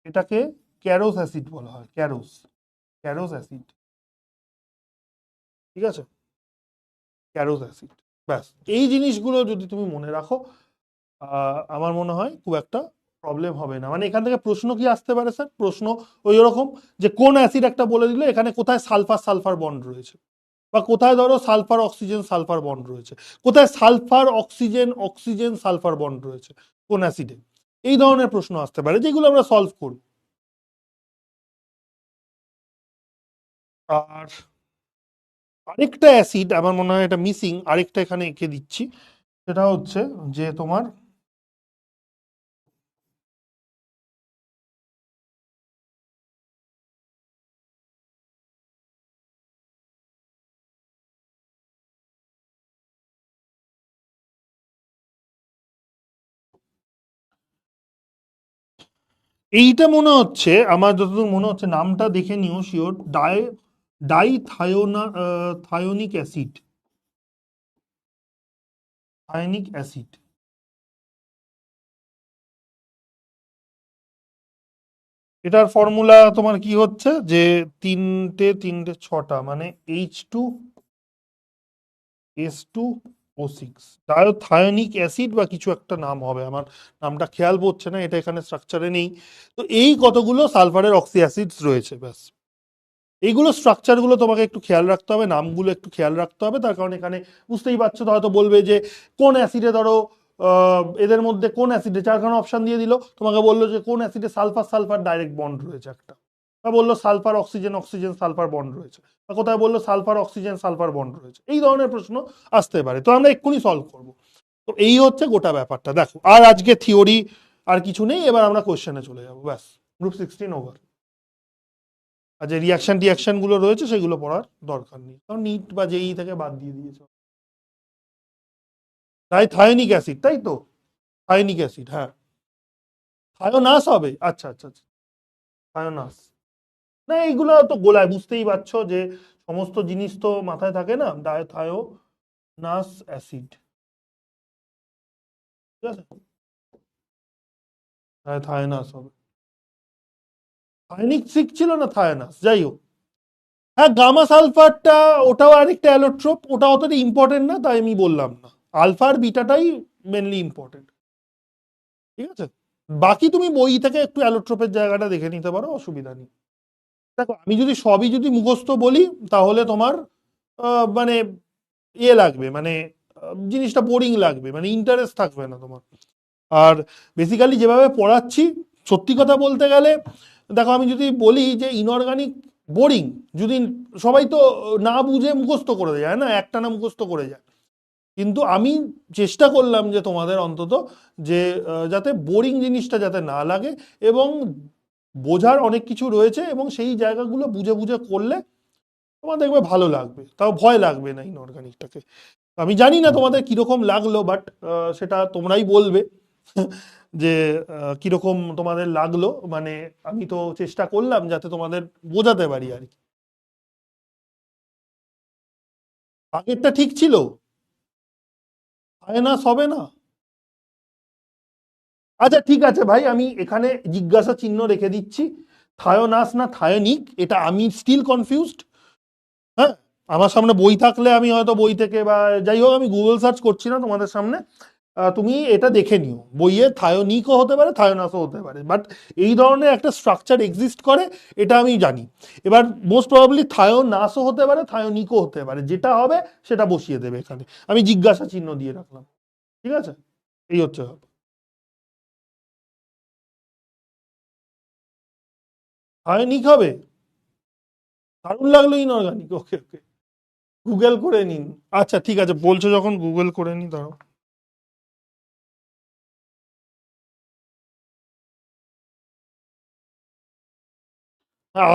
এটাকে ক্যারোস অ্যাসিড বলা হয়, ক্যারোস, ক্যারোস অ্যাসিড, ঠিক আছে, ক্যারোস অ্যাসিড। ব্যাস, এই জিনিসগুলো যদি তুমি মনে রাখো, আমার মনে হয় খুব একটা প্রবলেম হবে না। মানে এখান থেকে প্রশ্ন কি আসতে পারে স্যার, প্রশ্ন ওই রকম যে কোন অ্যাসিড একটা বলে দিল, এখানে কোথায় সালফার সালফার বন্ড রয়েছে, বা কোথায় ধরো সালফার অক্সিজেন সালফার বন্ড রয়েছে, কোথায় sulphur oxygen oxygen sulphur bond রয়েছে কোন অ্যাসিডে, এই ধরনের প্রশ্ন আসতে পারে, যেগুলো আমরা সলভ করব। আর আরেকটা অ্যাসিড আমার মনে হয় এটা মিসিং, আরেকটা এখানে এঁকে দিচ্ছি, সেটা হচ্ছে যে তোমার এইটা মনে হচ্ছে, আমার যতদূর মনে হচ্ছে, নামটা দেখে নিও শিওর, ডাইথায়োনা থায়োনিক অ্যাসিড, থায়োনিক অ্যাসিড, এটার ফর্মুলা তোমার কি হচ্ছে যে তিনটে তিনটে ছটা মানে H2S2O6 ডায়োথায়োনিক অ্যাসিড বা কিছু একটা নাম হবে, আমার নামটা খেয়াল পড়ছে না, এটা এখানে স্ট্রাকচারে নেই। তো এই কতগুলো সালফারের অক্সি অ্যাসিডস রয়েছে, ব্যাস। এইগুলো স্ট্রাকচারগুলো তোমাকে একটু খেয়াল রাখতে হবে, নামগুলো একটু খেয়াল রাখতে হবে, তার কারণ এখানে বুঝতেই পারছো তো, হয়তো বলবে যে কোন অ্যাসিডে ধরো এদের মধ্যে কোন অ্যাসিডে, চারখানা অপশন দিয়ে দিল, তোমাকে বললো যে কোন অ্যাসিডে সালফার সালফার ডাইরেক্ট বন্ড রয়েছে একটা, বা বললো sulphur oxygen oxygen sulphur bond রয়েছে, বা কোথায় বললো সালফার অক্সিজেন সালফার বন্ড রয়েছে, এই ধরনের প্রশ্ন আসতে পারে, তো আমরা এক্ষুনি সলভ করবো। তো এই হচ্ছে গোটা ব্যাপারটা, দেখো আর আজকে থিওরি আর কিছু নেই, এবার আমরা কোশ্চেনে চলে যাবো, ব্যাস। Group 16 over. আর যে রিয়াকশন টিয়াকশন গুলো রয়েছে সেগুলো পড়ার দরকার নেই, কারণ নিট বা জেই থেকে বাদ দিয়ে দিয়েছে। তাই থায়োনিক অ্যাসিড, তাই তো, থায়োনিক অ্যাসিড, হ্যাঁ। থায়োনাস হবে, আচ্ছা আচ্ছা আচ্ছা, থায়োনাস। না এইগুলো তো গোলায়, বুঝতেই পারছো যে সমস্ত জিনিস তো মাথায় থাকে না, ডায়োথায়োনাস অ্যাসিড, ঠিক আছে, থায়োনাস হবে। থায়োনিক সিক ছিল না থায়োনাস, যাই হোক। হ্যাঁ গামা সালফারটা, ওটাও আরেকটা অ্যালোট্রোপ, ওটা অতটা ইম্পর্টেন্ট না, তাই আমি বললাম না। আলফা আর বিটাটাই মেনলি ইম্পর্টেন্ট, ঠিক আছে। বাকি তুমি বই থেকে একটু অ্যালোট্রোপের জায়গাটা দেখে নিতে পারো, অসুবিধা নেই। দেখো আমি যদি সবই যদি মুখস্থ বলি, তাহলে তোমার মানে ইয়ে লাগবে, মানে জিনিসটা বোরিং লাগবে, মানে ইন্টারেস্ট থাকবে না তোমার। আর বেসিক্যালি যেভাবে পড়াচ্ছি, সত্যি কথা বলতে গেলে, দেখো আমি যদি বলি যে ইনঅর্গানিক বোরিং, যদি সবাই তো না বুঝে মুখস্থ করে যায় না, একটা না মুখস্থ করে যায়, কিন্তু আমি চেষ্টা করলাম যে তোমাদের অন্তত যে যাতে বোরিং জিনিসটা যাতে না লাগে, এবং বোঝার অনেক কিছু রয়েছে, এবং সেই জায়গাগুলো বুঝে বুঝে করলে তোমার দেখবে ভালো লাগবে, তাও ভয় লাগবে না ইনঅর্গানিকটাকে। আমি জানি না তোমাদের কিরকম লাগলো, বাট সেটা তোমরাই বলবে যে কিরকম তোমাদের লাগলো, মানে আমি তো চেষ্টা করলাম যাতে তোমাদের বোঝাতে পারি আর কি। আগেরটা ঠিক ছিল, সায়েনাস হবে না। আচ্ছা ঠিক আছে ভাই, আমি এখানে জিজ্ঞাসা চিহ্ন রেখে দিচ্ছি, থায়োনাস না থায়োনিক, এটা আমি স্টিল কনফিউজড। হ্যাঁ, আমার সামনে বই থাকলে আমি হয়তো বই থেকে, বা যাই হোক আমি গুগল সার্চ করছি না তোমাদের সামনে, তুমি এটা দেখে নিও, বইয়ে থায়োনিকও হতে পারে থায়োনাসও হতে পারে, বাট এই ধরনের একটা স্ট্রাকচার এক্সিস্ট করে, এটা আমি জানি। এবার মোস্ট প্রবাবলি থায়োনাসও হতে পারে থায়োনিকও হতে পারে, যেটা হবে সেটা বসিয়ে দেবে এখানে, আমি জিজ্ঞাসা চিহ্ন দিয়ে রাখলাম, ঠিক আছে। এই হচ্ছে ব্যাপার। থায়োনিক হবে, দারুণ লাগলো ইনঅর্গানিক, ওকে ওকে, গুগল করে নিন। আচ্ছা ঠিক আছে, বলছো যখন গুগল করে নি, দাঁড়াও।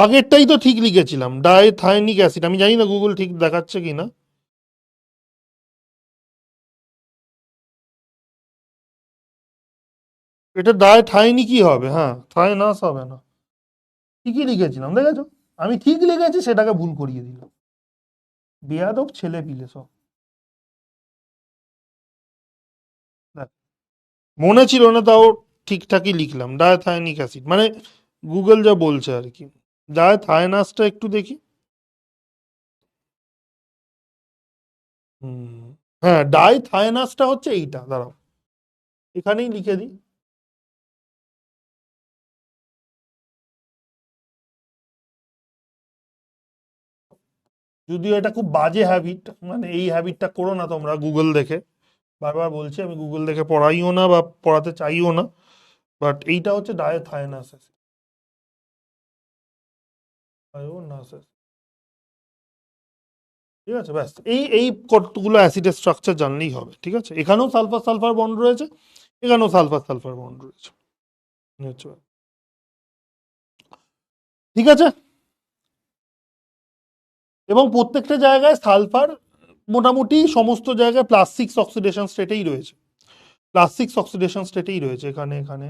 আগেরটাই তো ঠিক লিখেছিলাম, ডাইথায়োনিক অ্যাসিড, আমি জানি না গুগল ঠিক দেখাচ্ছে কিনা। এটা ডাইথায়োনিকই হবে, হ্যাঁ, থায়োনাস হবে না। ঠিকই লিখেছিলাম, দেখেছো, আমি ঠিক লিখেছি, সেটাকে ভুল করিয়ে দিল, বেয়াদব ছেলে পিলে সব। দেখ, মনে ছিল না, তাও ঠিকঠাকই লিখলাম, ডায়াথায়োনিক অ্যাসিড মানে গুগল যা বলছে আর কি। ডায়াথায়োনাসটা একটু দেখি। হুম, হ্যাঁ ডাইথায়োনাসটা হচ্ছে এইটা, দাঁড়াও এখানেই লিখে দিই। যদিও এটা খুব বাজে হ্যাবিট, মানে এই হ্যাবিটটা করো না তোমরা গুগল দেখে, বারবার বলছি, আমি গুগল দেখে পড়াইও না বা পড়াতে চাইও না, বাট এইটা হচ্ছে ডায়াথায়োনাস অ্যাসিড, থায়োনাস। ঠিক আছে, ব্যাস এই এই কতগুলো অ্যাসিডের স্ট্রাকচার জানলেই হবে, ঠিক আছে। এখানেও সালফার সালফার বন্ড রয়েছে, এখানেও সালফার সালফার বন্ড রয়েছে, এই হচ্ছে ব্যাপার। ঠিক আছে, এবং প্রত্যেকটা জায়গায় সালফার মোটামুটি সমস্ত জায়গায় +6 অক্সিডেশন স্টেটেই রয়েছে, +6 অক্সিডেশন স্টেটেই রয়েছে, এখানে এখানে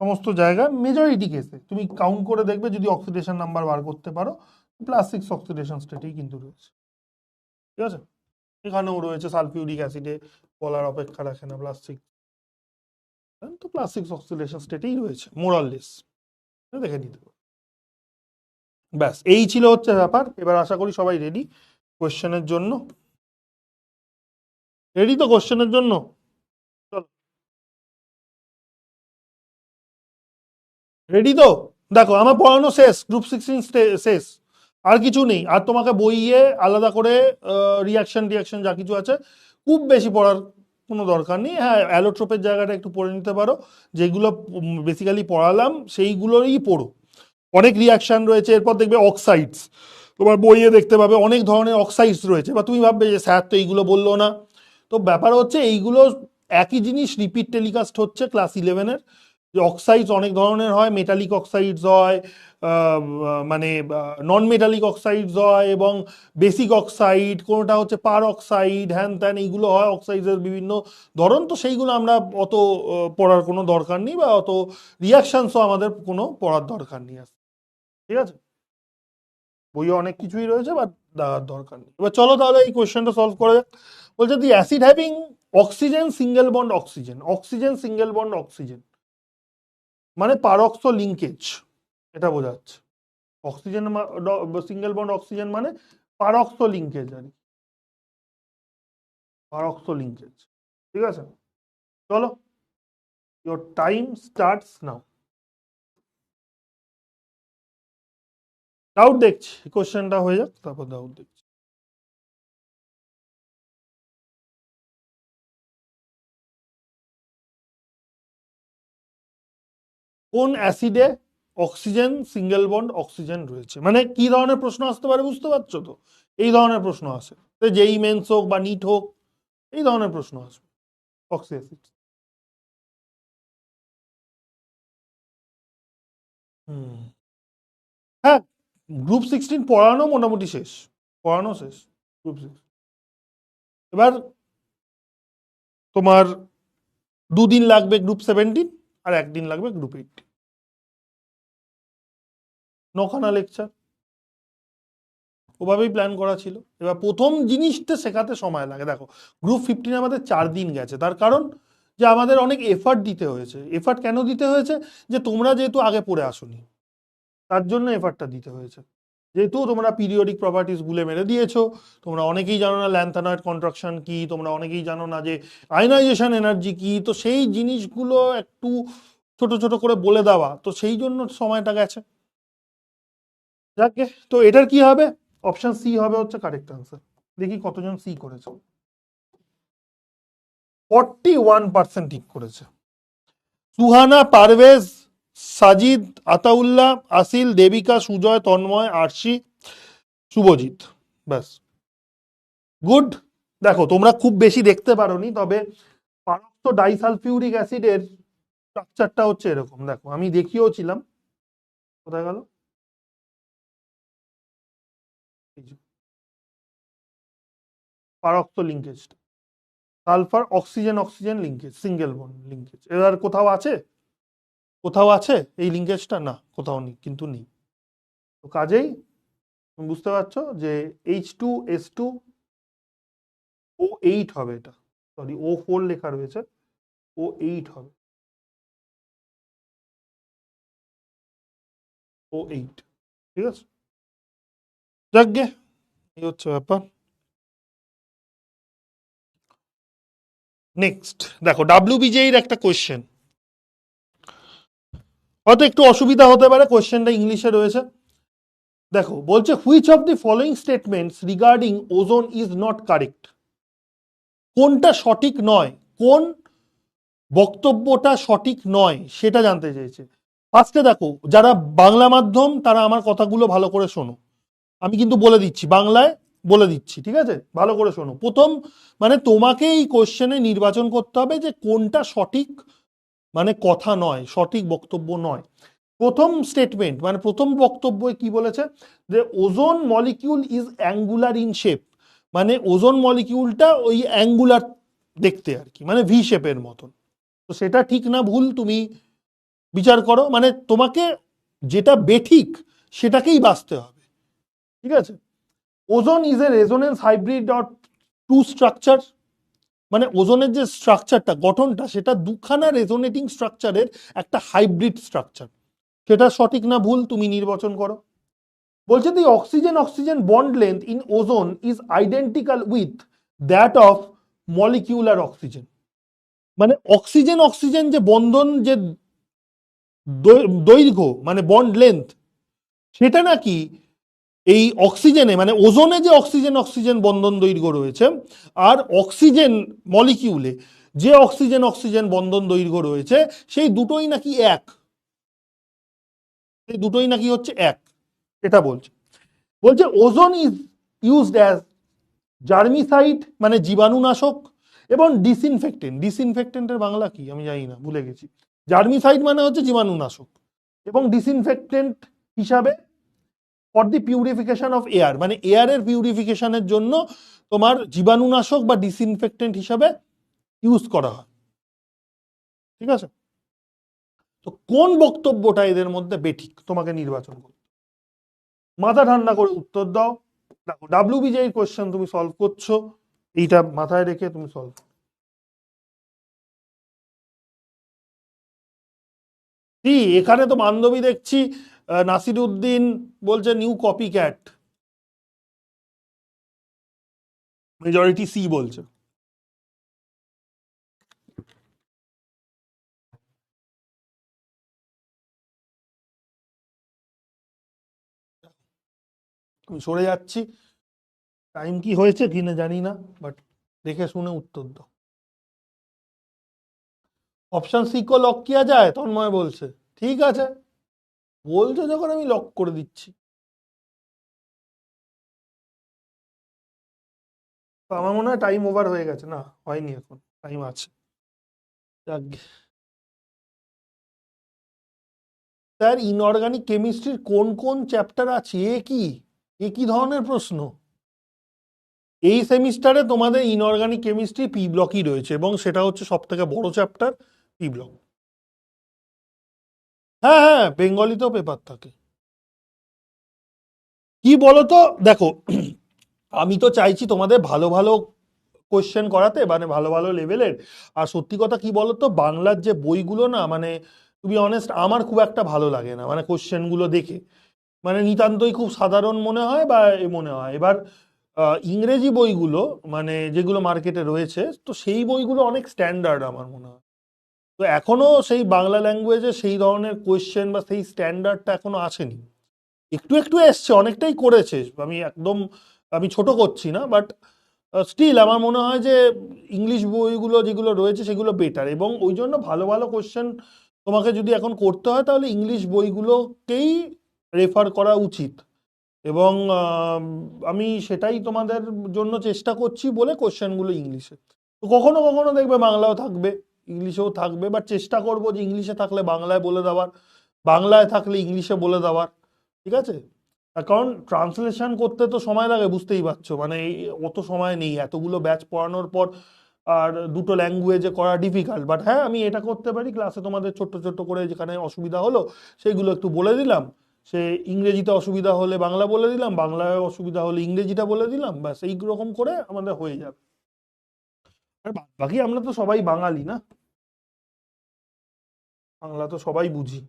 সমস্ত জায়গায় মেজরিটি কেসে তুমি কাউন্ট করে দেখবে, যদি অক্সিডেশন নাম্বার বার করতে পারো, +6 অক্সিডেশন স্টেটেই কিন্তু রয়েছে, ঠিক আছে। এখানেও রয়েছে সালফিউরিক অ্যাসিডে বলার অপেক্ষা রাখে না, +6, তো +6 অক্সিডেশন স্টেটেই রয়েছে মোরাললেস, দেখে নিতে পারো। ব্যাস এই ছিল হচ্ছে ব্যাপার। এবার আশা করি সবাই রেডি কোয়েশ্চেনের জন্য। রেডি তো কোয়েশ্চেনের জন্য? চলো, রেডি তো? দেখো আমার পড়ানো শেষ, গ্রুপ 16 শেষ, আর কিছু নেই। আর তোমাকে বইয়ে আলাদা করে রিয়াকশন টিয়াকশন যা কিছু আছে খুব বেশি পড়ার কোনো দরকার নেই। হ্যাঁ, অ্যালোট্রোপের জায়গাটা একটু পড়ে নিতে পারো, যেগুলো বেসিক্যালি পড়ালাম সেইগুলোরই পড়ো। অনেক রিয়াকশন রয়েছে, এরপর দেখবে অক্সাইডস, তোমার বইয়ে দেখতে পাবে অনেক ধরনের অক্সাইডস রয়েছে, বা তুমি ভাববে যে স্যার তো এইগুলো বললো না। তো ব্যাপার হচ্ছে এইগুলো একই জিনিস রিপিট টেলিকাস্ট হচ্ছে ক্লাস 11-এর। যে অক্সাইডস অনেক ধরনের হয়, মেটালিক অক্সাইডস হয়, মানে নন মেটালিক অক্সাইডস হয়, এবং বেসিক অক্সাইড, কোনোটা হচ্ছে পার অক্সাইড, হ্যান ত্যান এইগুলো হয় অক্সাইডের বিভিন্ন ধরন। তো সেইগুলো আমরা অত পড়ার কোনো দরকার নেই, বা অত রিয়াকশনসও আমাদের কোনো পড়ার দরকার নেই। ঠিক আছে, বইয়ে অনেক কিছুই রয়েছে, বাট দেওয়ার দরকার নেই। এবার চলো তাহলে এই কোয়েশ্চেনটা সলভ করা যাক। বলছে the acid having oxygen single bond oxygen, oxygen single bond oxygen মানে পারক্সো লিঙ্কেজ, এটা বোঝাচ্ছে। অক্সিজেন সিঙ্গেল বন্ড অক্সিজেন মানে পারক্সো লিঙ্কেজ, আর পারক্সো লিঙ্কেজ। ঠিক আছে, চলো, your time starts now. Doubt দেখছি, কোয়েশ্চেনটা হয়ে যাক তারপর ডাউট দেখছি। কোন অ্যাসিডে অক্সিজেন সিঙ্গেল বন্ড অক্সিজেন রয়েছে, মানে কি ধরনের প্রশ্ন আসতে পারে বুঝতে পারছো তো? এই ধরনের প্রশ্ন আসে, যেই মেন্স হোক বা নিট হোক, এই ধরনের প্রশ্ন আসবে অক্সি অ্যাসিড। হুম, হ্যাঁ, গ্রুপ 16 পড়ানো মোটামুটি শেষ, পড়ানো শেষ গ্রুপ 6। এবার তোমার 2 দিন লাগবে গ্রুপ 17, আর 1 দিন লাগবে গ্রুপ 8। 9খানা লেকচার, ওভাবেই প্ল্যান করা ছিল। এবার প্রথম জিনিসটা শেখাতে সময় লাগে। দেখো গ্রুপ 15 আমাদের 4 দিন গেছে, তার কারণ যে আমাদের অনেক এফার্ট দিতে হয়েছে। এফার্ট কেন দিতে হয়েছে? যে তোমরা যেহেতু আগে পড়ে আসোনি, তার জন্য এফার্টটা দিতে হয়েছে। যেহেতু তোমরা পিরিয়ডিক প্রপার্টিস গুলে মেরে দিয়েছো, তোমরা অনেকেই জানো না ল্যান্থানয়েড কন্ট্রাকশন কি, তোমরা অনেকেই জানো না যে আয়নাইজেশন এনার্জি কি। তো সেই জিনিসগুলো একটু ছোট ছোট করে বলে দেওয়া, তো সেই জন্য সময়টা গেছে। যাকে, তো এটার কি হবে? অপশন সি হবে হচ্ছে কারেক্ট আনসার। দেখি কতজন সি করেছে। 41% ঠিক করেছে। সুহানা, পারভেজ, সাজিদ, আতাউল্লাহ, আসিল, দেবিকা, সুজয়, তন্ময়, আরশি, শুভজিৎ। ব্যাস, গুড। দেখো তোমরা খুব বেশি দেখতে পারোনি, তবে পারক্স ডাইসালফিউরিক অ্যাসিডের স্ট্রাকচারটা হচ্ছে এরকম। দেখো আমি দেখিয়েও ছিলাম, কোথায় গেল, peroxo linkage, sulphur oxygen oxygen linkage, single bond linkage. এবার কোথাও আছে, কোথাও আছে এই লিঙ্কেজটা? না, কোথাও নেই, কিন্তু নেই। তো কাজেই তুমি বুঝতে পারছো যে H2S2O8 হবে এটা। সরি, O4 লেখা রয়েছে, O8 হবে, O8। ঠিক আছে, যাকগে, এই হচ্ছে ব্যাপার। নেক্সট দেখো ডাব্লিউবিজেই এর একটা কোয়েশ্চেন, হয়তো একটু অসুবিধা হতে পারে, কোয়েশ্চেনটা ইংলিশে রয়েছে। দেখো বলছে which of the following statements regarding ozone is not correct, কোনটা সঠিক নয়, কোন বক্তব্যটা সঠিক নয় সেটা জানতে চেয়েছে। ফার্স্টে দেখো, যারা বাংলা মাধ্যম তারা আমার কথাগুলো ভালো করে শোনো, আমি কিন্তু বলে দিচ্ছি বাংলায়, বলে দিচ্ছি, ঠিক আছে, ভালো করে শোনো। প্রথম, মানে তোমাকে এই কোশ্চেনে নির্বাচন করতে হবে যে কোনটা সঠিক, মানে কথা নয়, সঠিক বক্তব্য নয়। প্রথম স্টেটমেন্ট মানে প্রথম বক্তব্য কি বলেছে, যে ozone molecule is angular in shape, মানে ওজোন মলিকিউলটা ওই অ্যাঙ্গুলার দেখতে আর কি, মানে ভি শেপের মতন। তো সেটা ঠিক না ভুল তুমি বিচার করো, মানে তোমাকে যেটা বেঠিক সেটাকেই বাঁচতে হবে। ঠিক আছে, ozone is a resonance hybrid or two structure, মানে ওজোনের যে স্ট্রাকচারটা, গঠনটা, সেটা দুখানা রেজোনেটিং স্ট্রাকচারের একটা হাইব্রিড স্ট্রাকচার। সেটা সঠিক না ভুল তুমি নির্বাচন করো। বলছে the oxygen oxygen bond length in ozone is identical with that of molecular oxygen. মানে অক্সিজেন অক্সিজেন যে বন্ধন যে দৈর্ঘ্য মানে বন্ড লেন্থ, সেটা নাকি এই অক্সিজেনে মানে ওজোনে যে অক্সিজেন অক্সিজেন বন্ধন দৈর্ঘ্য রয়েছে আর অক্সিজেন মলিকিউলে যে অক্সিজেন অক্সিজেন বন্ধন দৈর্ঘ্য রয়েছে সেই দুটোই নাকি এক, সেই দুটোই নাকি হচ্ছে এক, এটা বলছে। বলছে ওজোন ইজ ইউজড অ্যাজ জার্মিসাইড মানে জীবাণুনাশক এবং ডিসইনফেক্টেন্ট। ডিসইনফেক্টেন্টের বাংলা কি আমি জানি না, ভুলে গেছি। জার্মিসাইড মানে হচ্ছে জীবাণুনাশক এবং ডিসইনফেক্টেন্ট হিসাবে for the purification of air মানে এয়ারের পিউরিফিকেশনের জন্য তোমার জীবাণুনাশক বা ডিসইনফেক্টেন্ট হিসাবে ইউজ করা হয়। ঠিক আছে, তো কোন বক্তব্যটা এদের মধ্যে বেঠিক তোমাকে নির্বাচন করতে, মাথা ঠান্ডা করে উত্তর দাও। দেখো ডাব্লিউবিজের কোয়েশ্চেন তুমি সলভ করছো, এইটা মাথায় রেখে তুমি সলভ। কি এখানে তো বান্ধবী দেখছি নাসিরউদ্দিন বলছে new copy cat, majority C বলছে। আমি সরে যাচ্ছি, টাইম কি হয়েছে কিনা জানি না, বাট দেখে শুনে উত্তর দাও। অপশন সি কো লক কিয়া যায়, তন্ময় বলছে। ঠিক আছে, বলছো যখন আমি লক করে দিচ্ছি। তো আমার মনে হয় টাইম ওভার হয়ে গেছে, না হয়নি, এখন টাইম আছে। যাকগে। স্যার ইনঅর্গানিক কেমিস্ট্রির কোন কোন চ্যাপ্টার আছে, এ কি ধরনের প্রশ্ন? এই সেমিস্টারে তোমাদের ইনঅর্গানিক কেমিস্ট্রি পি ব্লকই রয়েছে এবং সেটা হচ্ছে সব থেকে বড় চ্যাপ্টার, পি ব্লক। হ্যাঁ হ্যাঁ, বেঙ্গলিতেও পেপার থাকে। কি বলতো, দেখো আমি তো চাইছি তোমাদের ভালো ভালো কোয়েশ্চেন করাতে, মানে ভালো ভালো লেভেলের। আর সত্যি কথা কি বলতো, বাংলার যে বইগুলো না, মানে টু বি অনেস্ট আমার খুব একটা ভালো লাগে না, মানে কোয়েশ্চেনগুলো দেখে মানে নিতান্তই খুব সাধারণ মনে হয় বা এ মনে হয়। এবার ইংরেজি বইগুলো মানে যেগুলো মার্কেটে রয়েছে, তো সেই বইগুলো অনেক স্ট্যান্ডার্ড আমার মনে হয়। তো এখনো সেই বাংলা ল্যাঙ্গুয়েজে সেই ধরনের কোয়েশ্চেন বা সেই স্ট্যান্ডার্ডটা এখনো আসেনি। একটু একটু এসছে, অনেকটাই করেছে, আমি ছোট করছি না, বাট স্টিল আমার মনে হয় যে ইংলিশ বইগুলো যেগুলো রয়েছে সেগুলো বেটার, এবং ওই জন্য ভালো ভালো কোশ্চেন তোমাকে যদি এখন করতে হয় তাহলে ইংলিশ বইগুলোকেই রেফার করা উচিত। এবং আমি সেটাই তোমাদের জন্য চেষ্টা করছি বলে কোশ্চেনগুলো ইংলিশে। তো কখনো কখনো দেখবে বাংলাও থাকবে, ইংলিশেও থাকবে, বাট চেষ্টা করবো যে ইংলিশে থাকলে বাংলায় বলে দেওয়ার, বাংলায় থাকলে ইংলিশে বলে দেওয়ার। ঠিক আছে, কারণ ট্রান্সলেশন করতে তো সময় লাগে, বুঝতেই পারছো, মানে অত সময় নেই এতগুলো ব্যাচ পড়ানোর পর, আর দুটো ল্যাঙ্গুয়েজে করা ডিফিকাল্ট। বাট হ্যাঁ, আমি এটা করতে পারি, ক্লাসে তোমাদের ছোট্ট ছোট্ট করে যেখানে অসুবিধা হলো সেইগুলো একটু বলে দিলাম। সে ইংরেজিতে অসুবিধা হলে বাংলা বলে দিলাম, বাংলায় অসুবিধা হলে ইংরেজিটা বলে দিলাম, ব্যাস এই রকম করে আমাদের হয়ে যাবে। আর বাকি আমরা তো সবাই বাঙালি না, বাংলা তো সবাই বুঝি।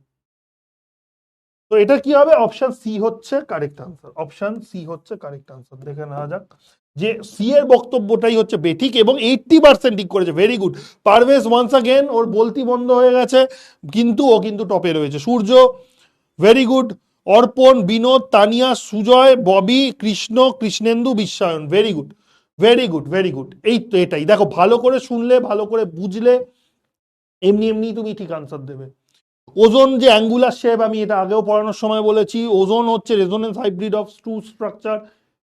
তো এটা কি হবে, অপশন সি হচ্ছে কারেক্ট আনসার, অপশন সি হচ্ছে কারেক্ট আনসার। দেখে নেওয়া যাক যে সি এর বক্তব্যটাই হচ্ছে বেঠিক এবং 80% ঠিক করেছে, very good. Parvez once again ওর বলতি বন্ধ হয়ে গেছে, কিন্তু ও কিন্তু টপে রয়েছে। সূর্য ভেরি গুড, অর্পণ, বিনোদ, তানিয়া, সুজয়, ববি, কৃষ্ণ, কৃষ্ণেন্দু, বিশ্বায়ন, very good very good very good. এই তো এটাই, দেখো ভালো করে শুনলে ভালো করে বুঝলে এমনি এমনি তুমি ঠিক আনসার দেবে। ওজোন যে অ্যাঙ্গুলার শেপ, আমি এটা আগেও পড়ানোর সময় বলেছি, ওজোন হচ্ছে resonance hybrid of two structure,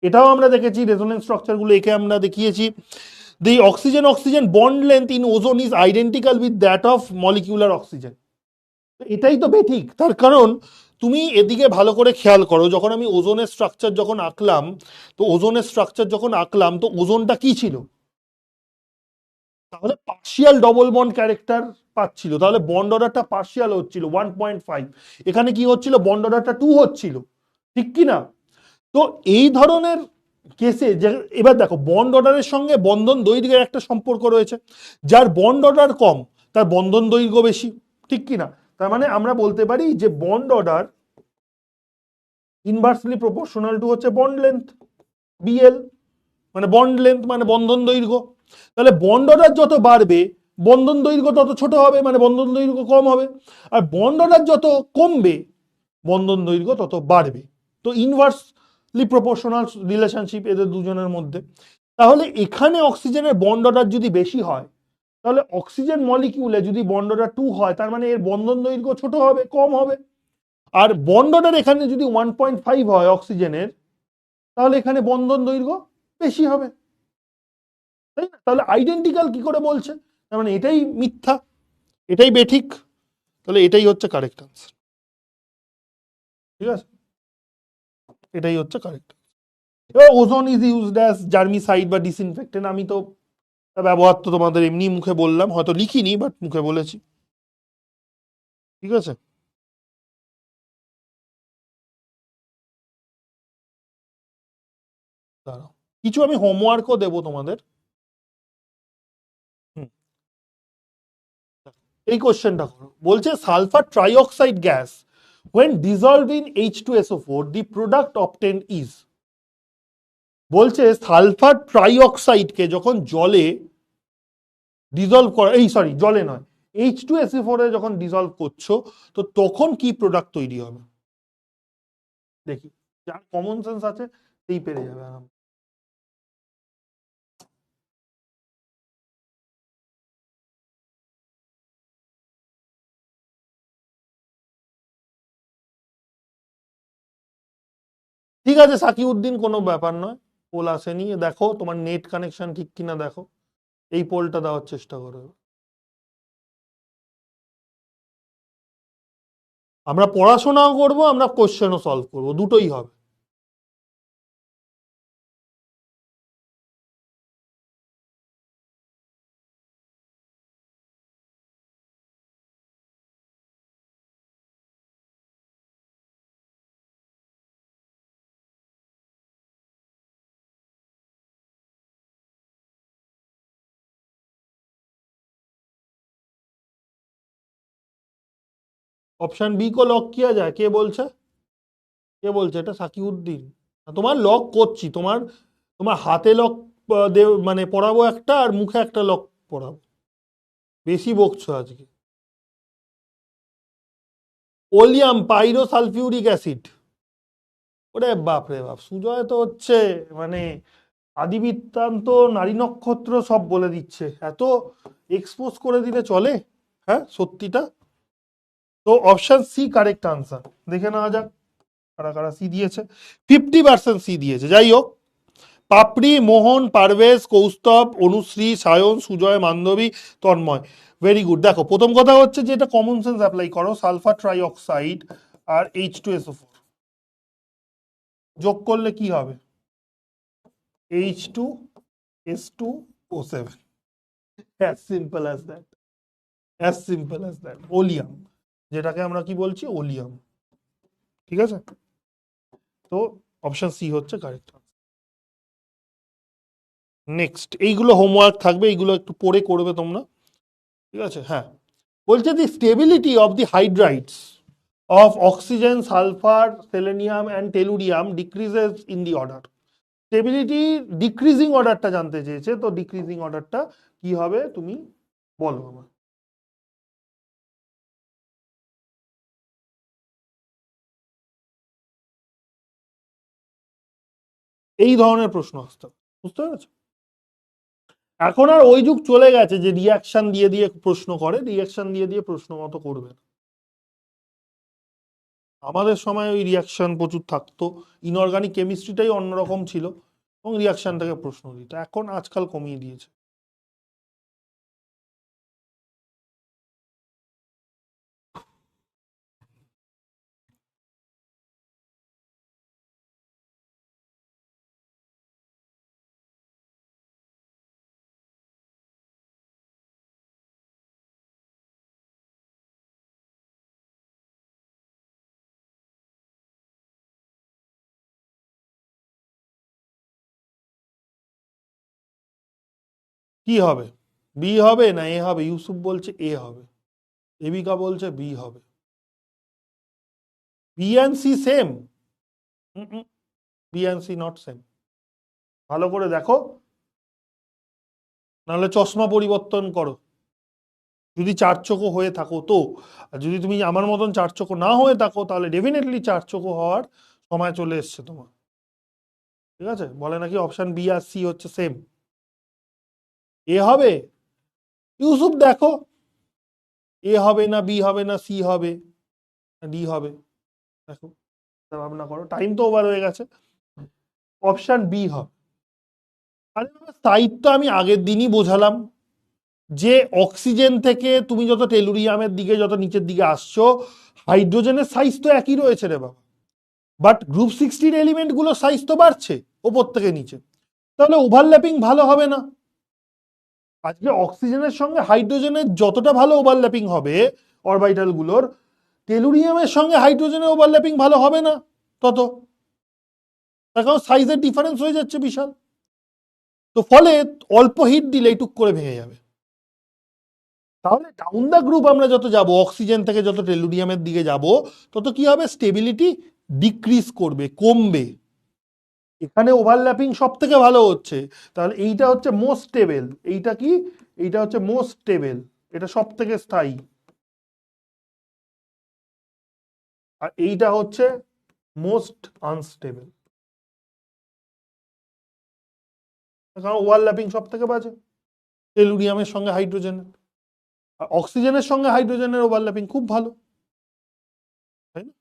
এটাও আমরা দেখেছি, রেজোনেন্স স্ট্রাকচারগুলো একে আমরা দেখিয়েছি। The oxygen oxygen bond length in ozone is identical with that of molecular oxygen. এটাই তো বেঠিক, তার কারণ তুমি এদিকে ভালো করে খেয়াল করো, যখন আমি ওজোনের স্ট্রাকচার যখন আঁকলাম, তো ওজোনের স্ট্রাকচার যখন আঁকলাম তো ওজোনটা কি ছিল, তাহলে পার্শিয়াল ডবল বন্ড ক্যারেক্টার পাচ্ছিল, তাহলে বন্ড অর্ডারটা পার্শিয়াল হচ্ছিল 1.5, এখানে কি হচ্ছিল বন্ড অর্ডারটা 2 হচ্ছিল, ঠিক কি না? তো এই ধরনের কেসে যে এবার দেখো বন্ড অর্ডারের সঙ্গে বন্ধন দৈর্ঘ্যের একটা সম্পর্ক রয়েছে, যার বন্ড অর্ডার কম তার বন্ধন দৈর্ঘ্য বেশি, ঠিক কি না? তার মানে আমরা বলতে পারি যে bond order inversely proportional to হচ্ছে বন্ড লেন্থ, বিএল, মানে বন্ড লেন্থ মানে বন্ধন দৈর্ঘ্য। তাহলে বন্ড অর্ডার যত বাড়বে বন্ধন দৈর্ঘ্য তত ছোট হবে, মানে বন্ধন দৈর্ঘ্য কম হবে। আর বন্ড অর্ডার যত কমবে বন্ধন দৈর্ঘ্য তত বাড়বে। তো ইনভার্সলি প্রপোর্শনাল রিলেশনশিপ এদের দুজনের মধ্যে। তাহলে এখানে অক্সিজেনের বন্ড অর্ডার যদি বেশি হয়, তাহলে অক্সিজেন মলিকিউলে যদি বন্ড অর্ডার 2 হয়, তার মানে এর বন্ধন দৈর্ঘ্য ছোট হবে, কম হবে। আর বন্ড অর্ডার এখানে যদি 1.5 হয় অক্সিজেনের, তাহলে এখানে বন্ধন দৈর্ঘ্য বেশি হবে, তাই না? তাহলে আইডেন্টিক্যাল কি করে বলছে? তার মানে এটাই মিথ্যা, এটাই বেঠিক। তাহলে এটাই হচ্ছে কারেক্ট আনসার। ঠিক আছে, এটাই হচ্ছে কারেক্ট। এবার ওজোন ইজ ইউজড অ্যাজ জার্মিসাইড বা ডিসইনফেক্টেন্ট, আমি তো ব্যবহার তো তোমাদের এমনি মুখে বললাম, হয়তো লিখিনি বাট মুখে বলেছি। ঠিক আছে, দাঁড়াও, কিছু আমি হোমওয়ার্কও দেবো তোমাদের। হুম, এই কোশ্চেনটা করো, বলছে sulphur trioxide gas when dissolved in H2SO4 the product obtained is। বলছে সালফার ট্রাইঅক্সাইডকে যখন জলে ডিজলভ করা, এই সরি জলে নয়, H2SO4 এ যখন ডিজলভ করছো, তো তখন কি প্রোডাক্ট তৈরি হবে? দেখি, যার কমন সেন্স আছে সেই পেরে যাবে আরাম। ঠিক আছে সাকিউদ্দিন, কোনো ব্যাপার নয়, পোল আসেনি, দেখো তোমার নেট কানেকশন ঠিক কিনা দেখো, এই পোলটা দেওয়ার চেষ্টা করো। আমরা পড়াশোনাও করব, আমরা কোশ্চেনও সলভ করব, দুটোই হবে। ऑप्शन बी को लॉक किया जाए, কে বলছে? কে বলছে এটা? সাকিউদ্দিন। তোমার লক করছি, তোমার তোমার হাতে লক মানে পড়াবো একটা, আর মুখে একটা লক পড়াবো। বেশি বকছো আজকে। Oleum পাইরো sulphuric acid. ওরে বাপ রে বাপ, সুজয় তো হচ্ছে মানে আদিবৃত্তান্ত, নারী নক্ষত্র সব বলে দিচ্ছে, এত এক্সপোজ করে দিলে চলে? হ্যাঁ সত্যিটা। তো অপশন সি কারেক্ট আনসার, দেখে নেওয়া যাক কারা কারা সি দিয়েছে। 50% সি দিয়েছে, যাই হোক। পাপড়ি, মোহন, পারভেজ, কৌস্তব, অনুশ্রী, সায়ন, সুজয়, মান্ধবী, তন্ময়। Very good. দেখো প্রথম কথা হচ্ছে যে এটা কমন সেন্স অ্যাপ্লাই করো, সালফার ট্রাইঅক্সাইড আর H2SO4 যোগ করলে কি হবে? H2S2O7, as simple as that, as simple as that. Oleum, যেটাকে আমরা কি বলছি, ওলিয়াম। ঠিক আছে, তো অপশন সি হচ্ছে কারেক্ট। নেক্সট, এইগুলো হোমওয়ার্ক থাকবে, এইগুলো একটু পড়ে করবে তোমরা। ঠিক আছে, হ্যাঁ। বলছে the stability of the hydrides of oxygen, sulphur, selenium and tellurium decreases in the order. Stability decreasing অর্ডারটা জানতে চেয়েছে, তো ডিক্রিজিং অর্ডারটা কি হবে তুমি বলো আমার। এই ধরনের প্রশ্ন আসতে হবে, বুঝতে পেরেছো? এখন আর ওই যুগ চলে গেছে যে রিয়াকশন দিয়ে দিয়ে প্রশ্ন করে, রিয়াকশন দিয়ে দিয়ে প্রশ্ন মতো করবে না। আমাদের সময় ওই রিয়াকশন প্রচুর থাকতো, ইনঅর্গানিক কেমিস্ট্রিটাই অন্যরকম ছিল, এবং রিয়াকশন থেকে প্রশ্ন দিত, এখন আজকাল কমিয়ে দিয়েছে। কি হবে? বি হবে না এ হবে? ইউসুফ বলছে এ হবে, এবিকা বলছে বি হবে। B and C same? B and C not same. ভালো করে দেখো, নাহলে চশমা পরিবর্তন করো যদি চার চোখো হয়ে থাকো তো। আর যদি তুমি আমার মতন চার চোখো না হয়ে থাকো তাহলে ডেফিনেটলি চার চোখো হওয়ার সময় চলে এসছে তোমার। ঠিক আছে, বলে নাকি অপশন বি আর সি হচ্ছে সেম। এ হবে, ইউসুফ দেখো এ হবে না বি হবে না সি হবে না ডি হবে, দেখো ভাবনা করো, টাইম তো ওভার হয়ে গেছে। অপশন বি হবে। আরে বাবা, স্থায়িত্ব আমি আগের দিনই বোঝালাম যে অক্সিজেন থেকে তুমি যত টেলুরিয়ামের দিকে যত নিচের দিকে আসছো, হাইড্রোজেনের সাইজ তো একই রয়েছে রে বাবা, বাট গ্রুপ 16 এলিমেন্ট গুলো সাইজ তো বাড়ছে ওপর থেকে নিচে, তাহলে ওভারল্যাপিং ভালো হবে না। আজকে অক্সিজেনের সঙ্গে হাইড্রোজেনের যতটা ভালো ওভারল্যাপিং হবে অরবিটাল গুলোর, টেলুরিয়ামের সঙ্গে হাইড্রোজেনের ওভারল্যাপিং ভালো হবে না তত, তার কারণ সাইজের ডিফারেন্স হয়ে যাচ্ছে বিশাল। তো ফলে অল্প হিট দিলেই টুক করে ভেঙে যাবে। তাহলে ডাউন দ্য গ্রুপ আমরা যত যাব, অক্সিজেন থেকে যত টেলুরিয়ামের দিকে যাব, তত কি হবে, স্টেবিলিটি ডিক্রিজ করবে, কমবে। এখানে ওভারল্যাপিং সব থেকে ভালো হচ্ছে, তাহলে এইটা হচ্ছে মোস্ট স্টেবল। এইটা কি, এইটা হচ্ছে মোস্ট স্টেবল, এটা সব থেকে স্থায়ী। আর এইটা হচ্ছে মোস্ট আনস্টেবল, কারণ ওভারল্যাপিং সব থেকে বাজে টেলুরিয়ামের সঙ্গে হাইড্রোজেনের। আর অক্সিজেনের সঙ্গে হাইড্রোজেনের ওভারল্যাপিং খুব ভালো, তাই না?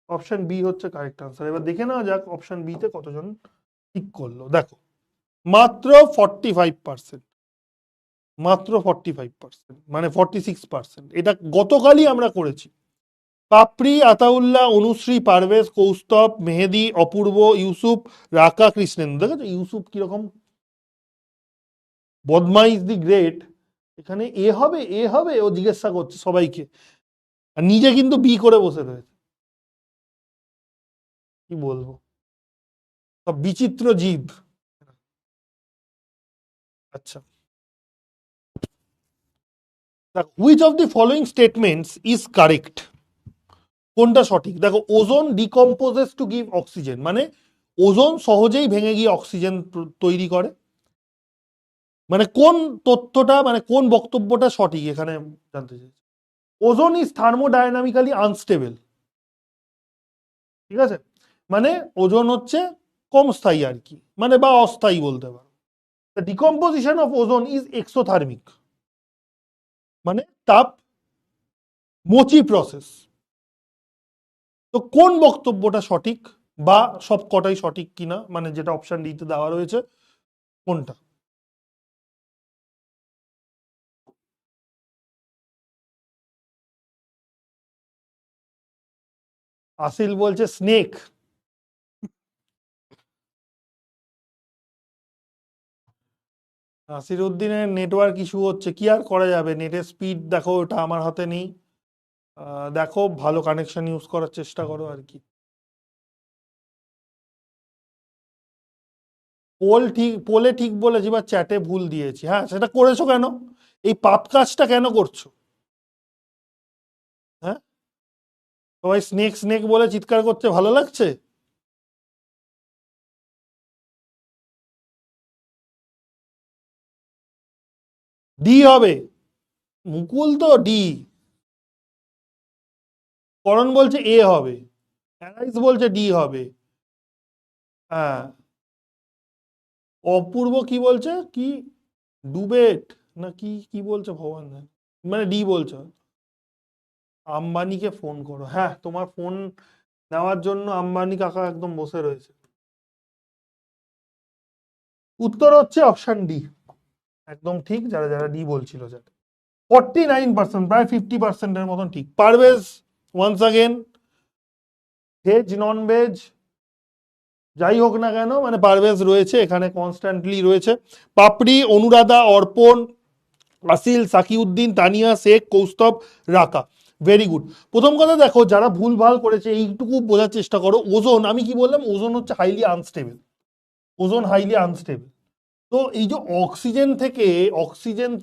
অপশন বি হচ্ছে কারেক্ট আনসার। এবার দেখে নেওয়া যাক অপশন বি তে কতজন ঠিক করলো। দেখো, মাত্র 45%, মাত্র 45%, মানে 46%। এটা গতকালই আমরা করেছি। পাপড়ি, আতাউল্লাহ, অনুশ্রী, পারভেজ, কৌস্তব, মেহেদি, অপূর্ব, ইউসুফ, রাকা, কৃষ্ণেন্দু। দেখেছো ইউসুফ কিরকম বদমাইশ দি গ্রেট, এখানে এ হবে এ হবে ও জিজ্ঞাসা করছে সবাইকে, আর নিজে কিন্তু বি করে বসে রয়েছে। কি বলবো, সব বিচিত্র জীব। আচ্ছা, which of the following statements is correct, কোনটা সঠিক? দেখো, ওজোন ডিকম্পোজেস টু গিভ অক্সিজেন, মানে ওজোন সহজেই ভেঙে গিয়ে অক্সিজেন তৈরি করে। মানে কোন তথ্যটা, মানে কোন বক্তব্যটা সঠিক এখানে জানতে চাইছি। ওজোন ইজ থার্মোডাইনামিক্যালি আনস্টেবল, ঠিক আছে, মানে ওজোন হচ্ছে কম স্থায়ী আর কি, মানে বা অস্থায়ী বলতে পারো। The decomposition of ozone is exothermic, মানে তাপ মোচি প্রসেস। তো কোন বক্তব্যটা সঠিক, বা সব কটাই সঠিক কিনা, মানে যেটা অপশন ডিতে দেওয়া রয়েছে কোনটা? আসিল বলছে স্নেক। নাসির উদ্দিনের নেটওয়ার্ক ইস্যু হচ্ছে, কি আর করা যাবে, নেটের স্পিড দেখো, ওটা আমার হাতে নেই। দেখো ভালো কানেকশন ইউজ করার চেষ্টা করো আর কি। পোলে ঠিক বলেছি বা চ্যাটে ভুল দিয়েছি, হ্যাঁ সেটা করেছো কেন, এই পাপ কাজটা কেন করছো? হ্যাঁ, সবাই স্নেক স্নেক বলে চিৎকার করছে, ভালো লাগছে? ডি হবে, মুকুল তো ডি। করণ বলছে এ হবে, অ্যানাইস বলছে ডি হবে। হ্যাঁ, অপূর্ব কি বলছে, কি ডুবেট না কি কি বলছে ভগবান জানে। মানে ডি বলছে। আম্বানিকে ফোন করো, হ্যাঁ তোমার ফোন নেওয়ার জন্য আম্বানি কাকা একদম বসে রয়েছে। উত্তর হচ্ছে অপশন ডি, একদম ঠিক, যারা যারা ডি বলছিল, যারা 49%, প্রায় 50%-এর মতন ঠিক। Parvez once again, veg non veg যাই হোক না কেন, মানে পারভেজ রয়েছে এখানে, কনস্ট্যান্টলি রয়েছে। পাপড়ি, অনুরাধা, অর্পণ, আসিল, সাকিউদ্দিন, তানিয়া, শেখ, কৌস্তব, রাকা। Very good. প্রথম কথা দেখো, যারা ভুল ভাল করেছে এইটুকু বোঝার চেষ্টা করো, ওজোন আমি কি বললাম, ওজোন হচ্ছে highly unstable, ozone highly unstable. তো এই যে অক্সিজেন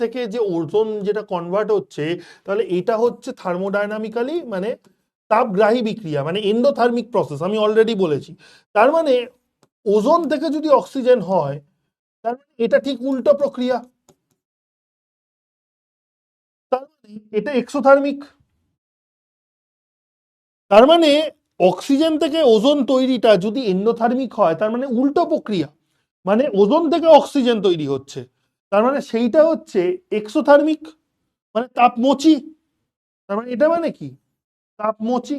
থেকে যে ওজোন যেটা কনভার্ট হচ্ছে, তাহলে এটা হচ্ছে থার্মোডাইনামিক্যালি, মানে তাপগ্রাহী বিক্রিয়া মানে এন্ডোথার্মিক প্রসেস, আমি অলরেডি বলেছি। তার মানে ওজোন থেকে যদি অক্সিজেন হয়, তার মানে এটা ঠিক উল্টো প্রক্রিয়া, তার মানে এটা এক্সোথার্মিক। তার মানে অক্সিজেন থেকে ওজোন তৈরিটা যদি এন্ডোথার্মিক হয়, তার মানে উল্টো প্রক্রিয়া, মানে ওজোন থেকে অক্সিজেন তৈরি হচ্ছে, তার মানে সেইটা হচ্ছে এক্সোথার্মিক, মানে তাপমোচী। তার মানে এটা মানে কি, তাপমোচী।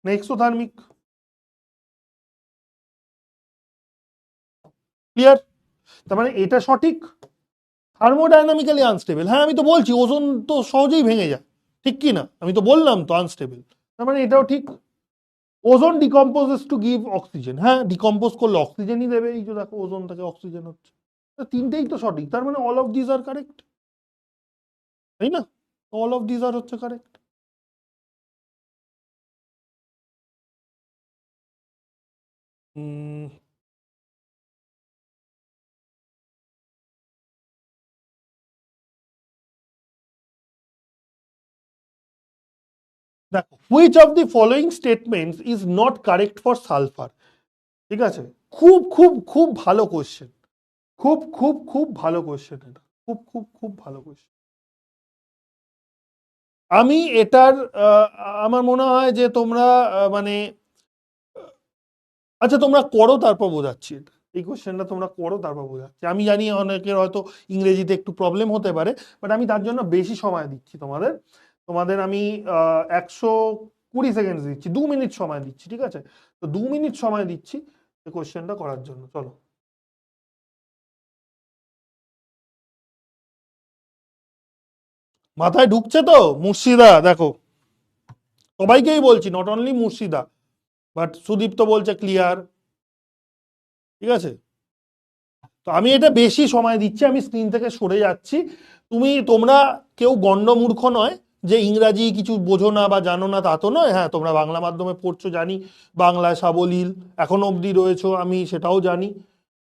না এক্সোথার্মিক। ক্লিয়ার? তার মানে এটা সঠিক। থার্মোডাইনামিক্যালি আনস্টেবল, হ্যাঁ আমি তো বলছি ওজোন তো সহজেই ভেঙে যায়, ঠিক কি না? আমি তো বললাম তো আনস্টেবল, তার মানে এটাও ঠিক। ওজোন ডিকম্পোজেস টু গিভ অক্সিজেন, হ্যাঁ ডিকম্পোজ করলে অক্সিজেনই দেবে, এই যে দেখো ওজোন থেকে অক্সিজেন হচ্ছে। তিনটেই তো সঠিক, তার মানে all of this are correct, তাই না? অল অফ দিস আর হচ্ছে কারেক্ট। দেখো, which of the following statements is not correct for sulphur. ঠিক আছে, খুব খুব খুব ভালো কোশ্চেন, খুব খুব খুব ভালো কোশ্চেন, এটা খুব খুব খুব ভালো কোশ্চেন। আমি এটার আমার মনে হয় যে তোমরা মানে আচ্ছা তোমরা করো তারপর বোঝাচ্ছি, এটা এই কোশ্চেনটা তোমরা করো তারপর বোঝাচ্ছি। আমি জানি অনেকের হয়তো ইংরেজিতে একটু প্রবলেম হতে পারে, বাট আমি তার জন্য বেশি সময় দিচ্ছি তোমাদের। তোমাদের আমি 120 সেকেন্ড দিচ্ছি, 2 মিনিট সময় দিচ্ছি, ঠিক আছে? তো 2 মিনিট সময় দিচ্ছি এই কোশ্চেনটা করার জন্য, চলো। মাথায় ঢুকছে তো? মুর্শিদা দেখো, সবাইকেই বলছি, not only Murshida, but Sudipta বলছে ক্লিয়ার, ঠিক আছে? তো আমি এটা বেশি সময় দিচ্ছি, আমি স্ক্রিন থেকে সরে যাচ্ছি। তোমরা কেউ গণ্যমূর্খ নয় যে ইংরাজি কিছু বোঝো না বা জানো না, তা তো নয়। হ্যাঁ তোমরা বাংলা মাধ্যমে পড়ছো জানি, বাংলায় সাবলীল এখনো অবধি রয়েছো, আমি সেটাও জানি।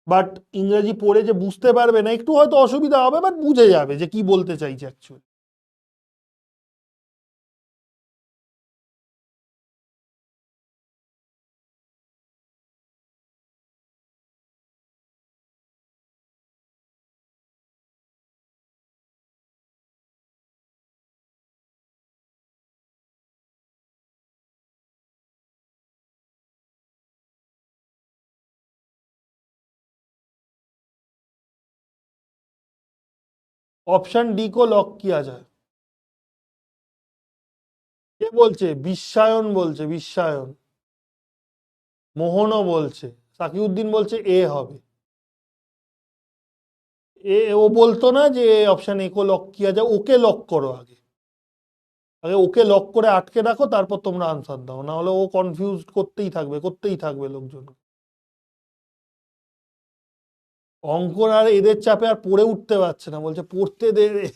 বাট ইংরাজি পড়ে যে বুঝতে পারবে না, একটু হয়তো অসুবিধা হবে, বাট বুঝে যাবে যে কি বলতে চাইছে অ্যাকচুয়ালি। অপশন ডি কো লক কিয়া যায়। কে বলছে? বিশ্বায়ন বলছে, বিশ্বায়ন। মোহনও বলছে, সাকিউদ্দিন বলছে এ হবে। ও বলতো না যে অপশন এ কো লক কিয়া যায়, ওকে লক করো আগে, আগে ওকে লক করে আটকে রাখো, তারপর তোমরা আনসার দাও, না হলে ও কনফিউজ করতেই থাকবে, করতেই থাকবে লোকজন। অঙ্কন আর এদের চাপে আর পড়ে উঠতে পারছে না, বলছে পড়তে দে রে।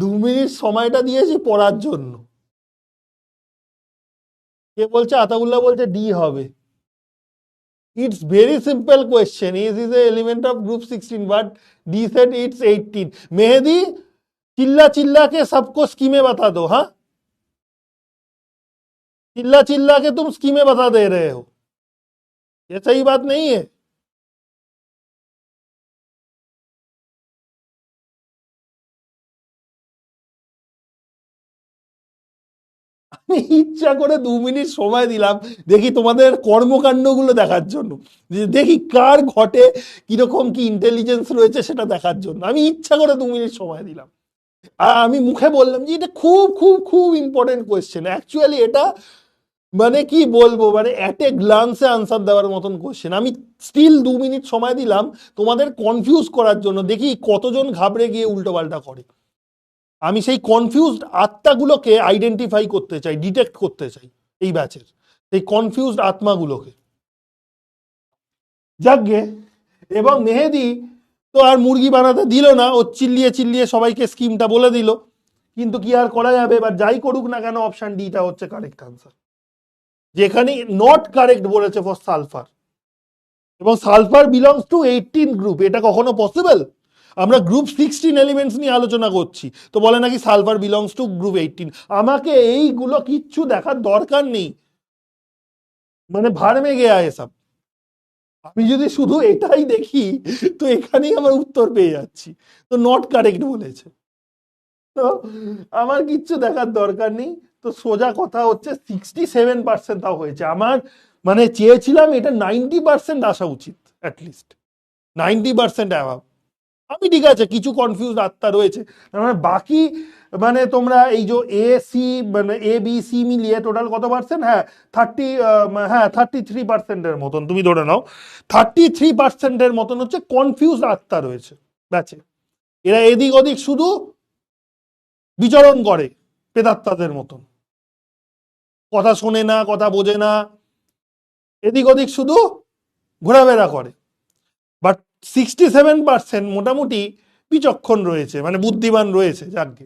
2 মিনিট সময়টা দিয়েছি পড়ার জন্য। কে বলছে? আতাউল্লাহ বলছে ডি হবে। It's very simple question, is a element of group 16, but D said it's 18। Mehdi, चिल्ला चिल्ला के सबको स्कीमें बता दो, हाँ चिल्ला चिल्ला के तुम स्कीमें बता दे रहे हो, ये सही बात नहीं है। আমি ইচ্ছা করে 2 মিনিট সময় দিলাম, দেখি তোমাদের কর্মকাণ্ডগুলো দেখার জন্য, যে দেখি কার ঘটে কিরকম কি ইন্টেলিজেন্স রয়েছে সেটা দেখার জন্য আমি ইচ্ছা করে 2 মিনিট সময় দিলাম। আর আমি মুখে বললাম যে এটা খুব খুব খুব ইম্পর্টেন্ট কোয়েশ্চেন, অ্যাকচুয়ালি এটা মানে কি বলবো, মানে অ্যাট এ গ্লান্সে আনসার দেওয়ার মতন কোয়েশ্চেন। আমি স্টিল 2 মিনিট সময় দিলাম তোমাদের কনফিউজ করার জন্য, দেখি কতজন ঘাবড়ে গিয়ে উল্টো পাল্টা করে। আমি সেই কনফিউজড আত্মাগুলোকে আইডেন্টিফাই করতে চাই, ডিটেক্ট করতে চাই এই ব্যাচের, সেই কনফিউজড আত্মাগুলোকে। যাকগে, এবং মেহেদি তো আর মুরগি বানাতে দিল না, ও চিল্লিয়ে চিল্লিয়ে সবাইকে স্কিমটা বলে দিল। কিন্তু কি আর করা যাবে, এবার যাই করুক না কেন অপশন ডিটা হচ্ছে কারেক্ট আনসার, যেখানে নট কারেক্ট বলেছে ফর সালফার। এবং সালফার বিলংস টু 18 গ্রুপ, এটা কখনো পসিবল? আমরা গ্রুপ 16 এলিমেন্টস নিয়ে আলোচনা করছি, তো বলে নাকি সালফার বিলংস টু গ্রুপ 18। আমাকে এইগুলো কিচ্ছু দেখার দরকার নেই, মানে ভাড় মে গেয়া এসব। আমি যদি শুধু এটাই দেখি তো এখানেই আমার উত্তর পেয়ে যাচ্ছি, তো নট কারেক্ট বলেছে। তো আমার কিচ্ছু দেখার দরকার নেই। তো সোজা কথা হচ্ছে 67% তাও হয়েছে আমার, মানে চেয়েছিলাম এটা 90% আসা উচিত, অ্যাটলিস্ট 90% অ্যাভাব। আমি ঠিক আছে, কিছু কনফিউজ আত্মা রয়েছে, মানে বাকি, মানে তোমরা এই যে এ সি, মানে এ বি সি মিলিয়ে টোটাল কত পার্সেন্ট, হ্যাঁ 30, হ্যাঁ 33%-এর মতন তুমি ধরে নাও, 33%-এর মতন হচ্ছে কনফিউজ আত্মা রয়েছে ব্যাচে। এরা এদিক ওদিক শুধু বিচরণ করে প্রেতাত্মাদের মতন, কথা শোনে না, কথা বোঝে না, এদিক ওদিক শুধু ঘোরাফেরা করে। বাট 67% মোটামুটি বিচক্ষণ রয়েছে, মানে বুদ্ধিমান রয়েছে যাকে।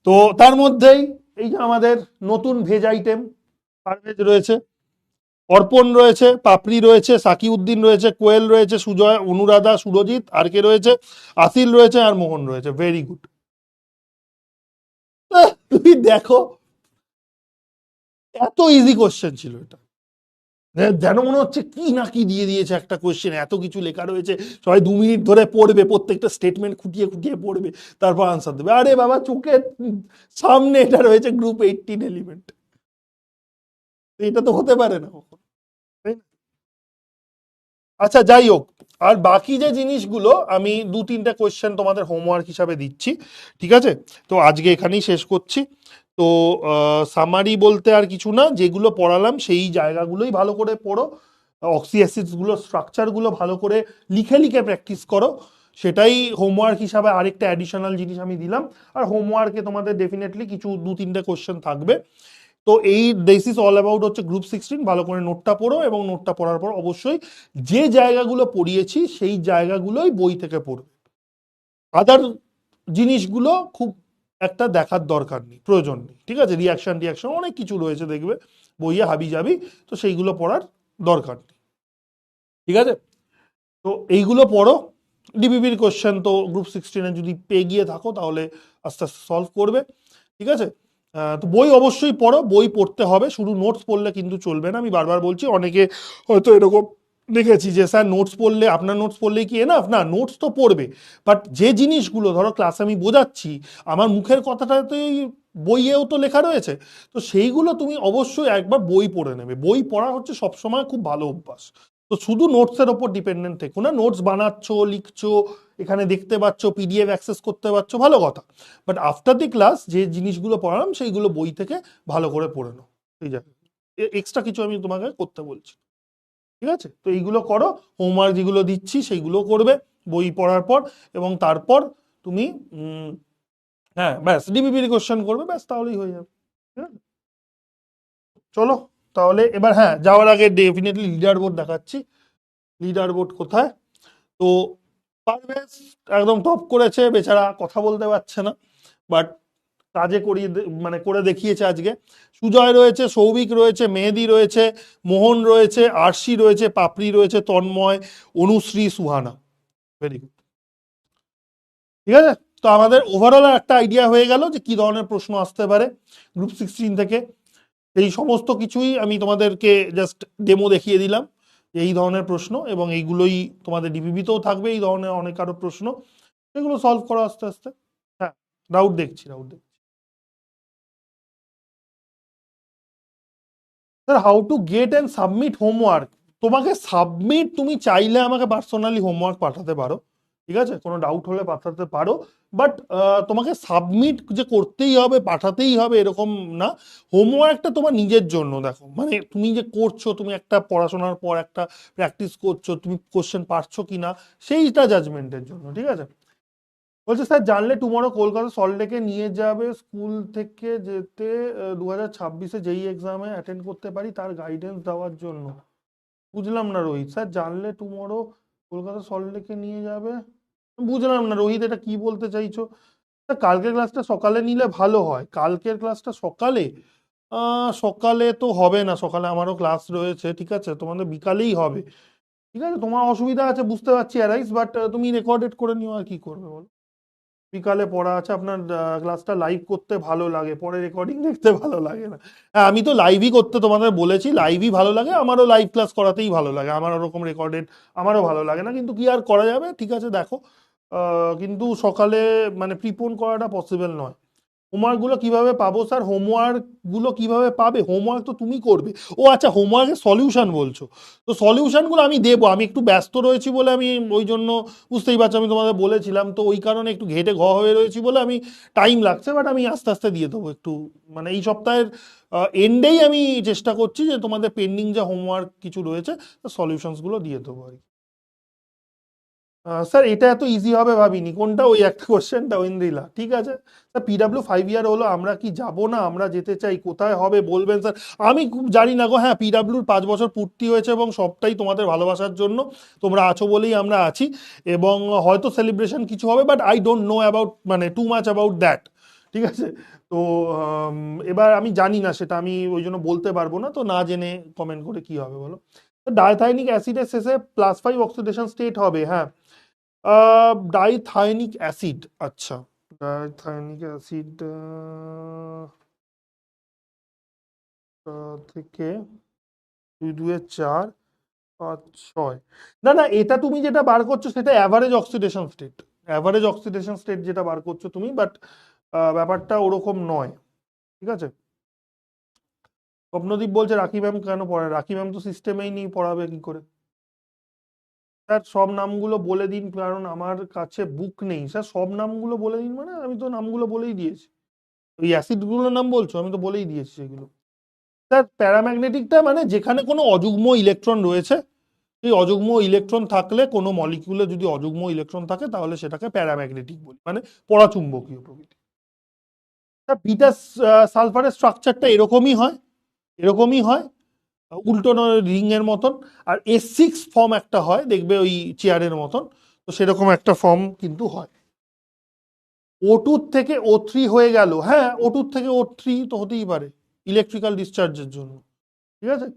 তো তার মধ্যেই এই যে আমাদের নতুন ভেজ আইটেম পারভেজ রয়েছে, অর্পণ রয়েছে, পাপড়ি রয়েছে, সাকিউদ্দিন রয়েছে, কোয়েল রয়েছে, সুজয়, অনুরাধা, সুরজিৎ, আর কে রয়েছে, আসিল রয়েছে, আর মোহন রয়েছে। Very good. তুমি দেখো, এত ইজি কোশ্চেন ছিল এটা, যেন মনে হচ্ছে কি না কি দিয়ে দিয়েছে একটা কোশ্চেন, এত কিছু লেখা রয়েছে, সবাই 2 মিনিট ধরে পড়বে, প্রত্যেকটা স্টেটমেন্ট খুঁটিয়ে খুঁটিয়ে পড়বে, তারপর আনসার দেবে। আরে বাবা, চোখের সামনে এটা রয়েছে গ্রুপ 18 এলিমেন্ট, এটা তো হতে পারে না কখনো, তাই না? আচ্ছা যাই হোক, আর বাকি যে জিনিসগুলো আমি 2-3টা কোয়েশ্চেন তোমাদের হোমওয়ার্ক হিসাবে দিচ্ছি, ঠিক আছে? তো আজকে এখানেই শেষ করছি। তো সামারি বলতে আর কিছু না, যেগুলো পড়ালাম সেই জায়গাগুলোই ভালো করে পড়ো, অক্সি অ্যাসিডসগুলো, স্ট্রাকচারগুলো ভালো করে লিখে লিখে প্র্যাকটিস করো, সেটাই হোমওয়ার্ক হিসাবে আরেকটা অ্যাডিশনাল জিনিস আমি দিলাম। আর হোমওয়ার্কে তোমাদের ডেফিনেটলি কিছু 2-3টে কোয়েশ্চেন থাকবে। তো এই দিস ইজ অল অ্যাবাউট হচ্ছে গ্রুপ 16। ভালো করে নোটটা পড়ো, এবং নোটটা পড়ার পর অবশ্যই যে জায়গাগুলো পড়িয়েছি সেই জায়গাগুলোই বই থেকে পড়বে। আদার জিনিসগুলো খুব একটা দেখার দরকার নেই, প্রয়োজন নেই, ঠিক আছে? রিয়াকশন টিয়াকশন অনেক কিছু রয়েছে দেখবে বইয়ে হাবি যাবি, তো সেইগুলো পড়ার দরকার নেই, ঠিক আছে? তো এইগুলো পড়ো। ডিবিবির কোশ্চেন তো গ্রুপ 16-এ যদি পেয়ে গিয়ে থাকো তাহলে আস্তে আস্তে সলভ করবে, ঠিক আছে? তো বই অবশ্যই পড়ো, বই পড়তে হবে, শুধু নোটস পড়লে কিন্তু চলবে না। আমি বারবার বলছি, অনেকে হয়তো এরকম দেখেছি যে স্যার নোটস পড়লে, আপনার নোটস পড়লেই কি এনাফ? না, নোটস তো পড়বে, বাট যে জিনিসগুলো ধরো ক্লাসে আমি বোঝাচ্ছি, আমার মুখের কথাটাতেই বইয়েও তো লেখা রয়েছে, তো সেইগুলো তুমি অবশ্যই একবার বই পড়ে নেবে। বই পড়া হচ্ছে সবসময় খুব ভালো অভ্যাস। তো শুধু নোটসের ওপর ডিপেন্ডেন্ট থেকো না, নোটস বানাচ্ছো, লিখছো, এখানে দেখতে পাচ্ছ, পিডিএফ অ্যাক্সেস করতে পারছো, ভালো কথা, বাট আফটার দি ক্লাস যে জিনিসগুলো পড়ালাম সেইগুলো বই থেকে ভালো করে পড়ে নাও। এই জায়গায় এক্সট্রা কিছু আমি তোমাকে করতে বলছি, ঠিক আছে? তো এইগুলো করো, হোমওয়ার্ক যেগুলো দিচ্ছি সেইগুলো করবে বই পড়ার পর, এবং তারপর তুমি হ্যাঁ ব্যাস ডিবিবির কোশ্চেন করবে, ব্যাস তাহলেই হয়ে যাবে, ঠিক আছে? চলো তাহলে এবার, হ্যাঁ যাওয়ার আগে ডেফিনেটলি লিডার বোর্ড দেখাচ্ছি। লিডার বোর্ড কোথায়? তো পারভেজ একদম টপ করেছে, বেচারা কথা বলতে পারছে না, বাট কাজে করিয়ে মানে করে দেখিয়েছে আজকে। সুজয় রয়েছে, সৌভিক রয়েছে, মেহেদি রয়েছে, মোহন রয়েছে, আরশি রয়েছে, পাপড়ি রয়েছে, তন্ময়, অনুশ্রী, সুহানা। ভেরি গুড, ঠিক আছে? তো আমাদের ওভারঅল একটা আইডিয়া হয়ে গেল যে কি ধরনের প্রশ্ন আসতে পারে গ্রুপ 16 থেকে। এই সমস্ত কিছুই আমি তোমাদেরকে জাস্ট ডেমো দেখিয়ে দিলাম, যে এই ধরনের প্রশ্ন, এবং এইগুলোই তোমাদের ডিবিবিতেও থাকবে, এই ধরনের অনেক আরো প্রশ্ন, এগুলো সলভ করো আস্তে আস্তে। হ্যাঁ, ডাউট দেখছি, ডাউট দেখছি। Sir, how to get and submit homework? তোমাকে সাবমিট, তুমি চাইলে আমাকে পার্সোনালি হোমওয়ার্ক পাঠাতে পারো, ঠিক আছে? কোনো ডাউট হলে পাঠাতে পারো, বাট তোমাকে সাবমিট যে করতেই হবে, পাঠাতেই হবে এরকম না। হোমওয়ার্কটা তোমার নিজের জন্য, দেখো মানে তুমি যে করছো, তুমি একটা পড়াশোনার পর একটা প্র্যাকটিস করছো, তুমি কোশ্চেন পারছো কি না সেইটা জাজমেন্টের জন্য, ঠিক আছে? বলছে স্যার, জানলে টুমরো কলকাতা সল্টলেকে নিয়ে যাবে, স্কুল থেকে যেতে 2026-এ যেই এক্সামে অ্যাটেন্ড করতে পারি তার গাইডেন্স দেওয়ার জন্য। বুঝলাম না রোহিত। স্যার, জানলে টুমরো কলকাতা সল্টলেকে নিয়ে যাবে, বুঝলাম না রোহিত, এটা কি বলতে চাইছো? স্যার, কালকের ক্লাসটা সকালে নিলে ভালো হয়। কালকের ক্লাসটা সকালে? সকালে তো হবে না, সকালে আমারও ক্লাস রয়েছে, ঠিক আছে? তোমাদের বিকালেই হবে। ঠিক আছে, তোমার অসুবিধা আছে বুঝতে পারছি অ্যারাইস, বাট তুমি রেকর্ডেড করে নিও, আর কি করবে বলো। বিকালে পড়া আছে আপনার, ক্লাসটা লাইভ করতে ভালো লাগে, পরে রেকর্ডিং দেখতে ভালো লাগে না। হ্যাঁ, আমি তো লাইভই করতে তোমাদের বলেছি, লাইভই ভালো লাগে, আমারও লাইভ ক্লাস করাতেই ভালো লাগে, আমার ওরকম রেকর্ডেড আমারও ভালো লাগে না, কিন্তু কি আর করা যাবে, ঠিক আছে দেখো। কিন্তু সকালে মানে প্রিপোন করাটা পসিবল নয়। হোমওয়ার্ক গুলো কিভাবে পাবো স্যার? হোমওয়ার্ক গুলো কিভাবে পাবে? হোমওয়ার্ক তো তুমি করবে। ও আচ্ছা, হোমওয়ার্কের সলিউশন বলছো। তো সলিউশন গুলো আমি দেবো, আমি একটু ব্যস্ত রয়েছি বলে আমি ওই জন্য, বুঝতেই পারছো আমি তোমাদের বলেছিলাম তো, ওই কারণে একটু ঘেটে হয়ে রয়েছি বলে আমি টাইম লাগছে, বাট আমি আস্তে আস্তে দিয়ে দেবো একটু, মানে এই সপ্তাহের এন্ডেই আমি চেষ্টা করছি যে তোমাদের পেন্ডিং যে হোমওয়ার্ক কিছু রয়েছে সলিউশনস গুলো দিয়ে দেবো আর কি। স্যার এটা এত ইজি হবে ভাবিনি। কোনটা? ওই একটা কোশ্চেনটা ঐন্দ্রিলা, ঠিক আছে। স্যার পিডাব্লিউ 5 ইয়ার হলো, আমরা কি যাব না? আমরা যেতে চাই, কোথায় হবে বলবেন স্যার? আমি খুব জানি না গো। হ্যাঁ, পিডাব্লিউর 5 বছর পূর্তি হয়েছে এবং সবটাই তোমাদের ভালোবাসার জন্য, তোমরা আছো বলেই আমরা আছি, এবং হয়তো সেলিব্রেশন কিছু হবে, but I don't know about, মানে টু মাচ অ্যাবাউট দ্যাট, ঠিক আছে। তো এবার আমি জানি না, সেটা আমি ওই জন্য বলতে পারবো না, তো না জেনে কমেন্ট করে কি হবে বলো। ডাইথাইনিক অ্যাসিডের শেষে +5 অক্সিডেশন স্টেট হবে, হ্যাঁ। ডাইথাইনিক অ্যাসিড, আচ্ছা, ডাইথাইনিক অ্যাসিড থেকে 2 2 4 5 6, না না, এটা তুমি যেটা বার করছো সেটা average oxidation state, average oxidation state যেটা বার করছো তুমি, বাট ব্যাপারটা ওরকম নয়, ঠিক আছে। স্বপ্নদীপ বলছে রাখি ম্যাম কেন পড়ায়? রাখি ম্যাম তো সিস্টেমেই নেই, পড়াবে কি করে? স্যার সব নামগুলো বলে দিন, কারণ আমার কাছে বুক নেই। স্যার সব নামগুলো বলে দিন মানে, আমি তো নামগুলো বলেই দিয়েছি। ওই অ্যাসিডগুলোর নাম বলছো? আমি তো বলেই দিয়েছি সেগুলো। স্যার প্যারাম্যাগনেটিকটা মানে যেখানে কোনো অযুগ্ম ইলেকট্রন রয়েছে, সেই অযুগ্ম ইলেকট্রন থাকলে, কোনো মলিকিউলে যদি অযুগ্ম ইলেকট্রন থাকে, তাহলে সেটাকে প্যারাম্যাগনেটিক বলি, মানে পরাচুম্বকীয় প্রকৃতি। স্যার বিটা সালফারের স্ট্রাকচারটা এরকমই হয়, এরকমই হয়, উল্টো রিং এর মতন। আর S6 ফর্ম একটা হয়, দেখবে ওই চেয়ারের মতন, তো সেরকম একটা ফর্ম কিন্তু হয়। O2 থেকে O3 হয়ে গেল, হ্যাঁ O2 থেকে O3 তো হতেই পারে, ইলেকট্রিক্যাল ডিসচার্জের জন্য, ঠিক আছে।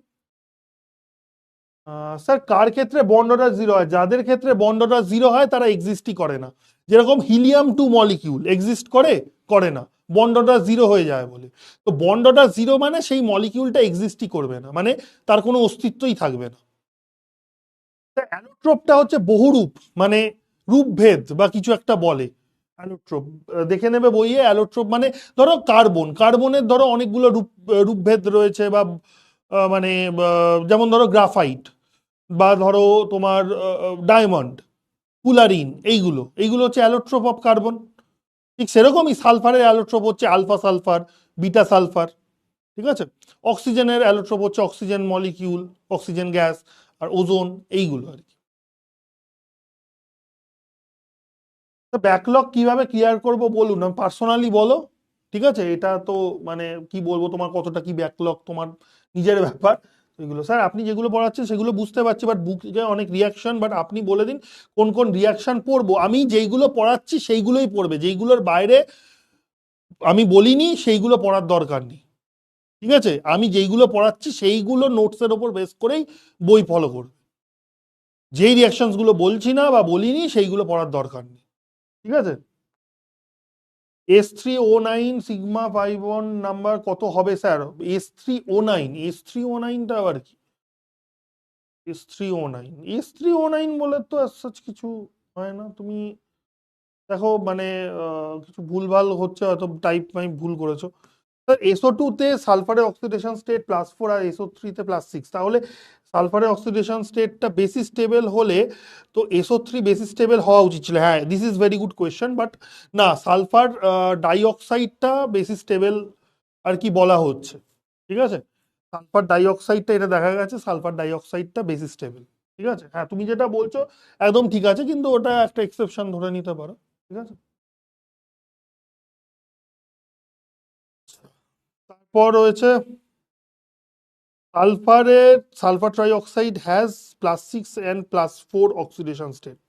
স্যার কার ক্ষেত্রে বন্ড অর্ডার 0 হয়? যাদের ক্ষেত্রে বন্ড অর্ডার 0 হয় তারা এক্সিস্টই করে না। যেরকম হিলিয়াম 2 মলিকিউল এক্সিস্ট করে, করে না, বন্ড অর্ডার 0 হয়ে যায় বলে। তো বন্ড অর্ডার 0 মানে সেই মলিকিউলটা এক্সিস্টই করবে না, মানে তার কোনো অস্তিত্বই থাকবে না। অ্যালোট্রোপটা হচ্ছে বহুরূপ, মানে রূপভেদ বা কিছু একটা বলে অ্যালোট্রোপ। দেখে নেবে বইয়ে, অ্যালোট্রোপ মানে ধরো কার্বন, কার্বনের ধরো অনেকগুলো রূপভেদ রয়েছে, বা মানে যেমন ধরো গ্রাফাইট, বা ধরো তোমার ডায়মন্ড, কুলারিন, এইগুলো এইগুলো হচ্ছে অ্যালোট্রোপ অফ কার্বন। ঠিক সেরকমই সালফারের অ্যালোট্রোপ হচ্ছে আলফা সালফার, বিটা সালফার, ঠিক আছে। অক্সিজেনের অ্যালোট্রোপ হচ্ছে অক্সিজেন মলিকিউল, অক্সিজেন গ্যাস, আর ওজোন, এইগুলো আর কি। তো ব্যাকলগ কিভাবে ক্লিয়ার করব বলুন, পার্সোনালি বলো, ঠিক আছে। এটা তো মানে কি বলবো, তোমার কতটা কি ব্যাকলগ তোমার নিজের ব্যাপার। এগুলো স্যার আপনি যেগুলো পড়াচ্ছেন সেগুলো বুঝতে পারছি, বাট বুকে অনেক রিয়াকশন, বাট আপনি বলে দিন কোন কোন রিয়াকশন পড়বো। আমি যেইগুলো পড়াচ্ছি সেইগুলোই পড়বে, যেইগুলোর বাইরে আমি বলিনি সেইগুলো পড়ার দরকার নেই, ঠিক আছে। আমি যেইগুলো পড়াচ্ছি সেইগুলো নোটসের ওপর বেস করেই বই ফলো করবে। যেই রিয়াকশনস গুলো বলছি না বা বলিনি সেইগুলো পড়ার দরকার নেই, ঠিক আছে। S3O9 σ5 1 নাম্বার কত হবে স্যার? S3O9 টা আবার কি? S3O9 বলে তো such কিছু হয় না। তুমি দেখো মানে কিছু ভুলভাল হচ্ছে, হয়তো টাইপ আমি ভুল করেছো। SO2 তে সালফারের অক্সিডেশন স্টেট +4, আর SO3 তে +6, তাহলে সালফারের অক্সিডেশন স্টেটটা বেশি স্টেবল হলে তো SO3 বেশি স্টেবল হওয়া উচিত ছিল। হ্যাঁ, this is very good question, but না, সালফার ডাইঅক্সাইডটা বেশি স্টেবল আর কি বলা হচ্ছে, ঠিক আছে। সালফার ডাইঅক্সাইডটা, এটা দেখা গেছে সালফার ডাইঅক্সাইডটা বেশি স্টেবল, ঠিক আছে। হ্যাঁ, তুমি যেটা বলছো একদম ঠিক আছে, কিন্তু ওটা একটা এক্সেপশন ধরে নিতে পারো, ঠিক আছে। তারপর রয়েছে sulphur trioxide has +6 and +4 oxidation state.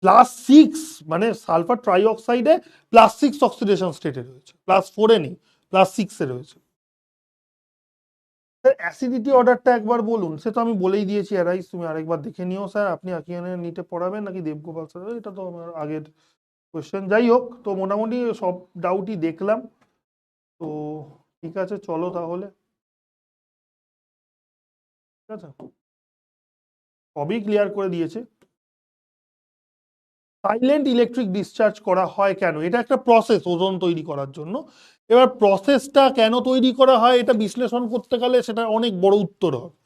+6 মানে সালফার ট্রাইঅক্সাইডে +6 অক্সিডেশন স্টেটে রয়েছে, +4 নেই, +6 রয়েছে। স্যার অ্যাসিডিটি অর্ডারটা একবার বলুন। সে তো আমি বলেই দিয়েছি অ্যারাইজ, তুমি আরেকবার দেখে নিও স্যার। আপনি আকিয়ানের নিটে পড়াবেন নাকি দেবগোপাল স্যার, এটা তো আমার আগের কোয়েশ্চেন। যাই হোক, তো মোটামুটি সব ডাউটই দেখলাম। তো ঠিক আছে, চলো তাহলে। ঠিক আছে, সবই ক্লিয়ার করে দিয়েছে। সাইলেন্ট ইলেকট্রিক ডিসচার্জ করা হয় কেন, এটা একটা প্রসেস ওজোন তৈরি করার জন্য। এবার প্রসেসটা কেন তৈরি করা হয় এটা বিশ্লেষণ করতে গেলে সেটা অনেক বড় উত্তর হবে।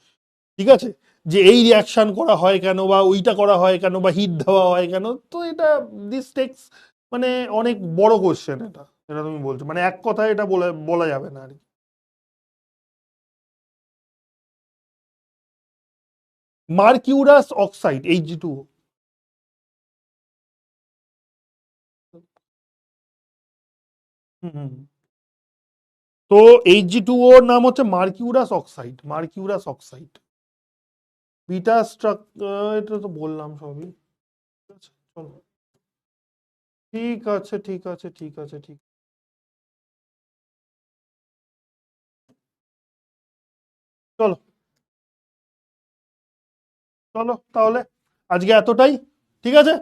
ঠিক আছে, যে এই রিয়াকশন করা হয় কেন, বা ওইটা করা হয় কেন, বা হিট দেওয়া হয় কেন, তো এটা দিস টেক্স মানে অনেক বড় কোশ্চেন এটা, যেটা তুমি বলছো, মানে এক কথায় এটা বলা বলা যাবে না আর কি। Mercurous oxide Hg2O। হুম হুম। তো Hg2O ওর নাম হচ্ছে mercurous oxide, mercurous oxide. Beta structure এটা তো বললাম সবই। ঠিক আছে, চলো। ঠিক আছে, ঠিক আছে, ঠিক আছে, ঠিক। চলো, চলো তাহলে আজকে এতটাই। ঠিক আছে,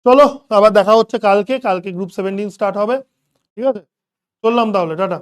চলো। আবার দেখা হচ্ছে কালকে, কালকে গ্রুপ 17 স্টার্ট হবে। ঠিক আছে, চললাম তাহলে, টাটা।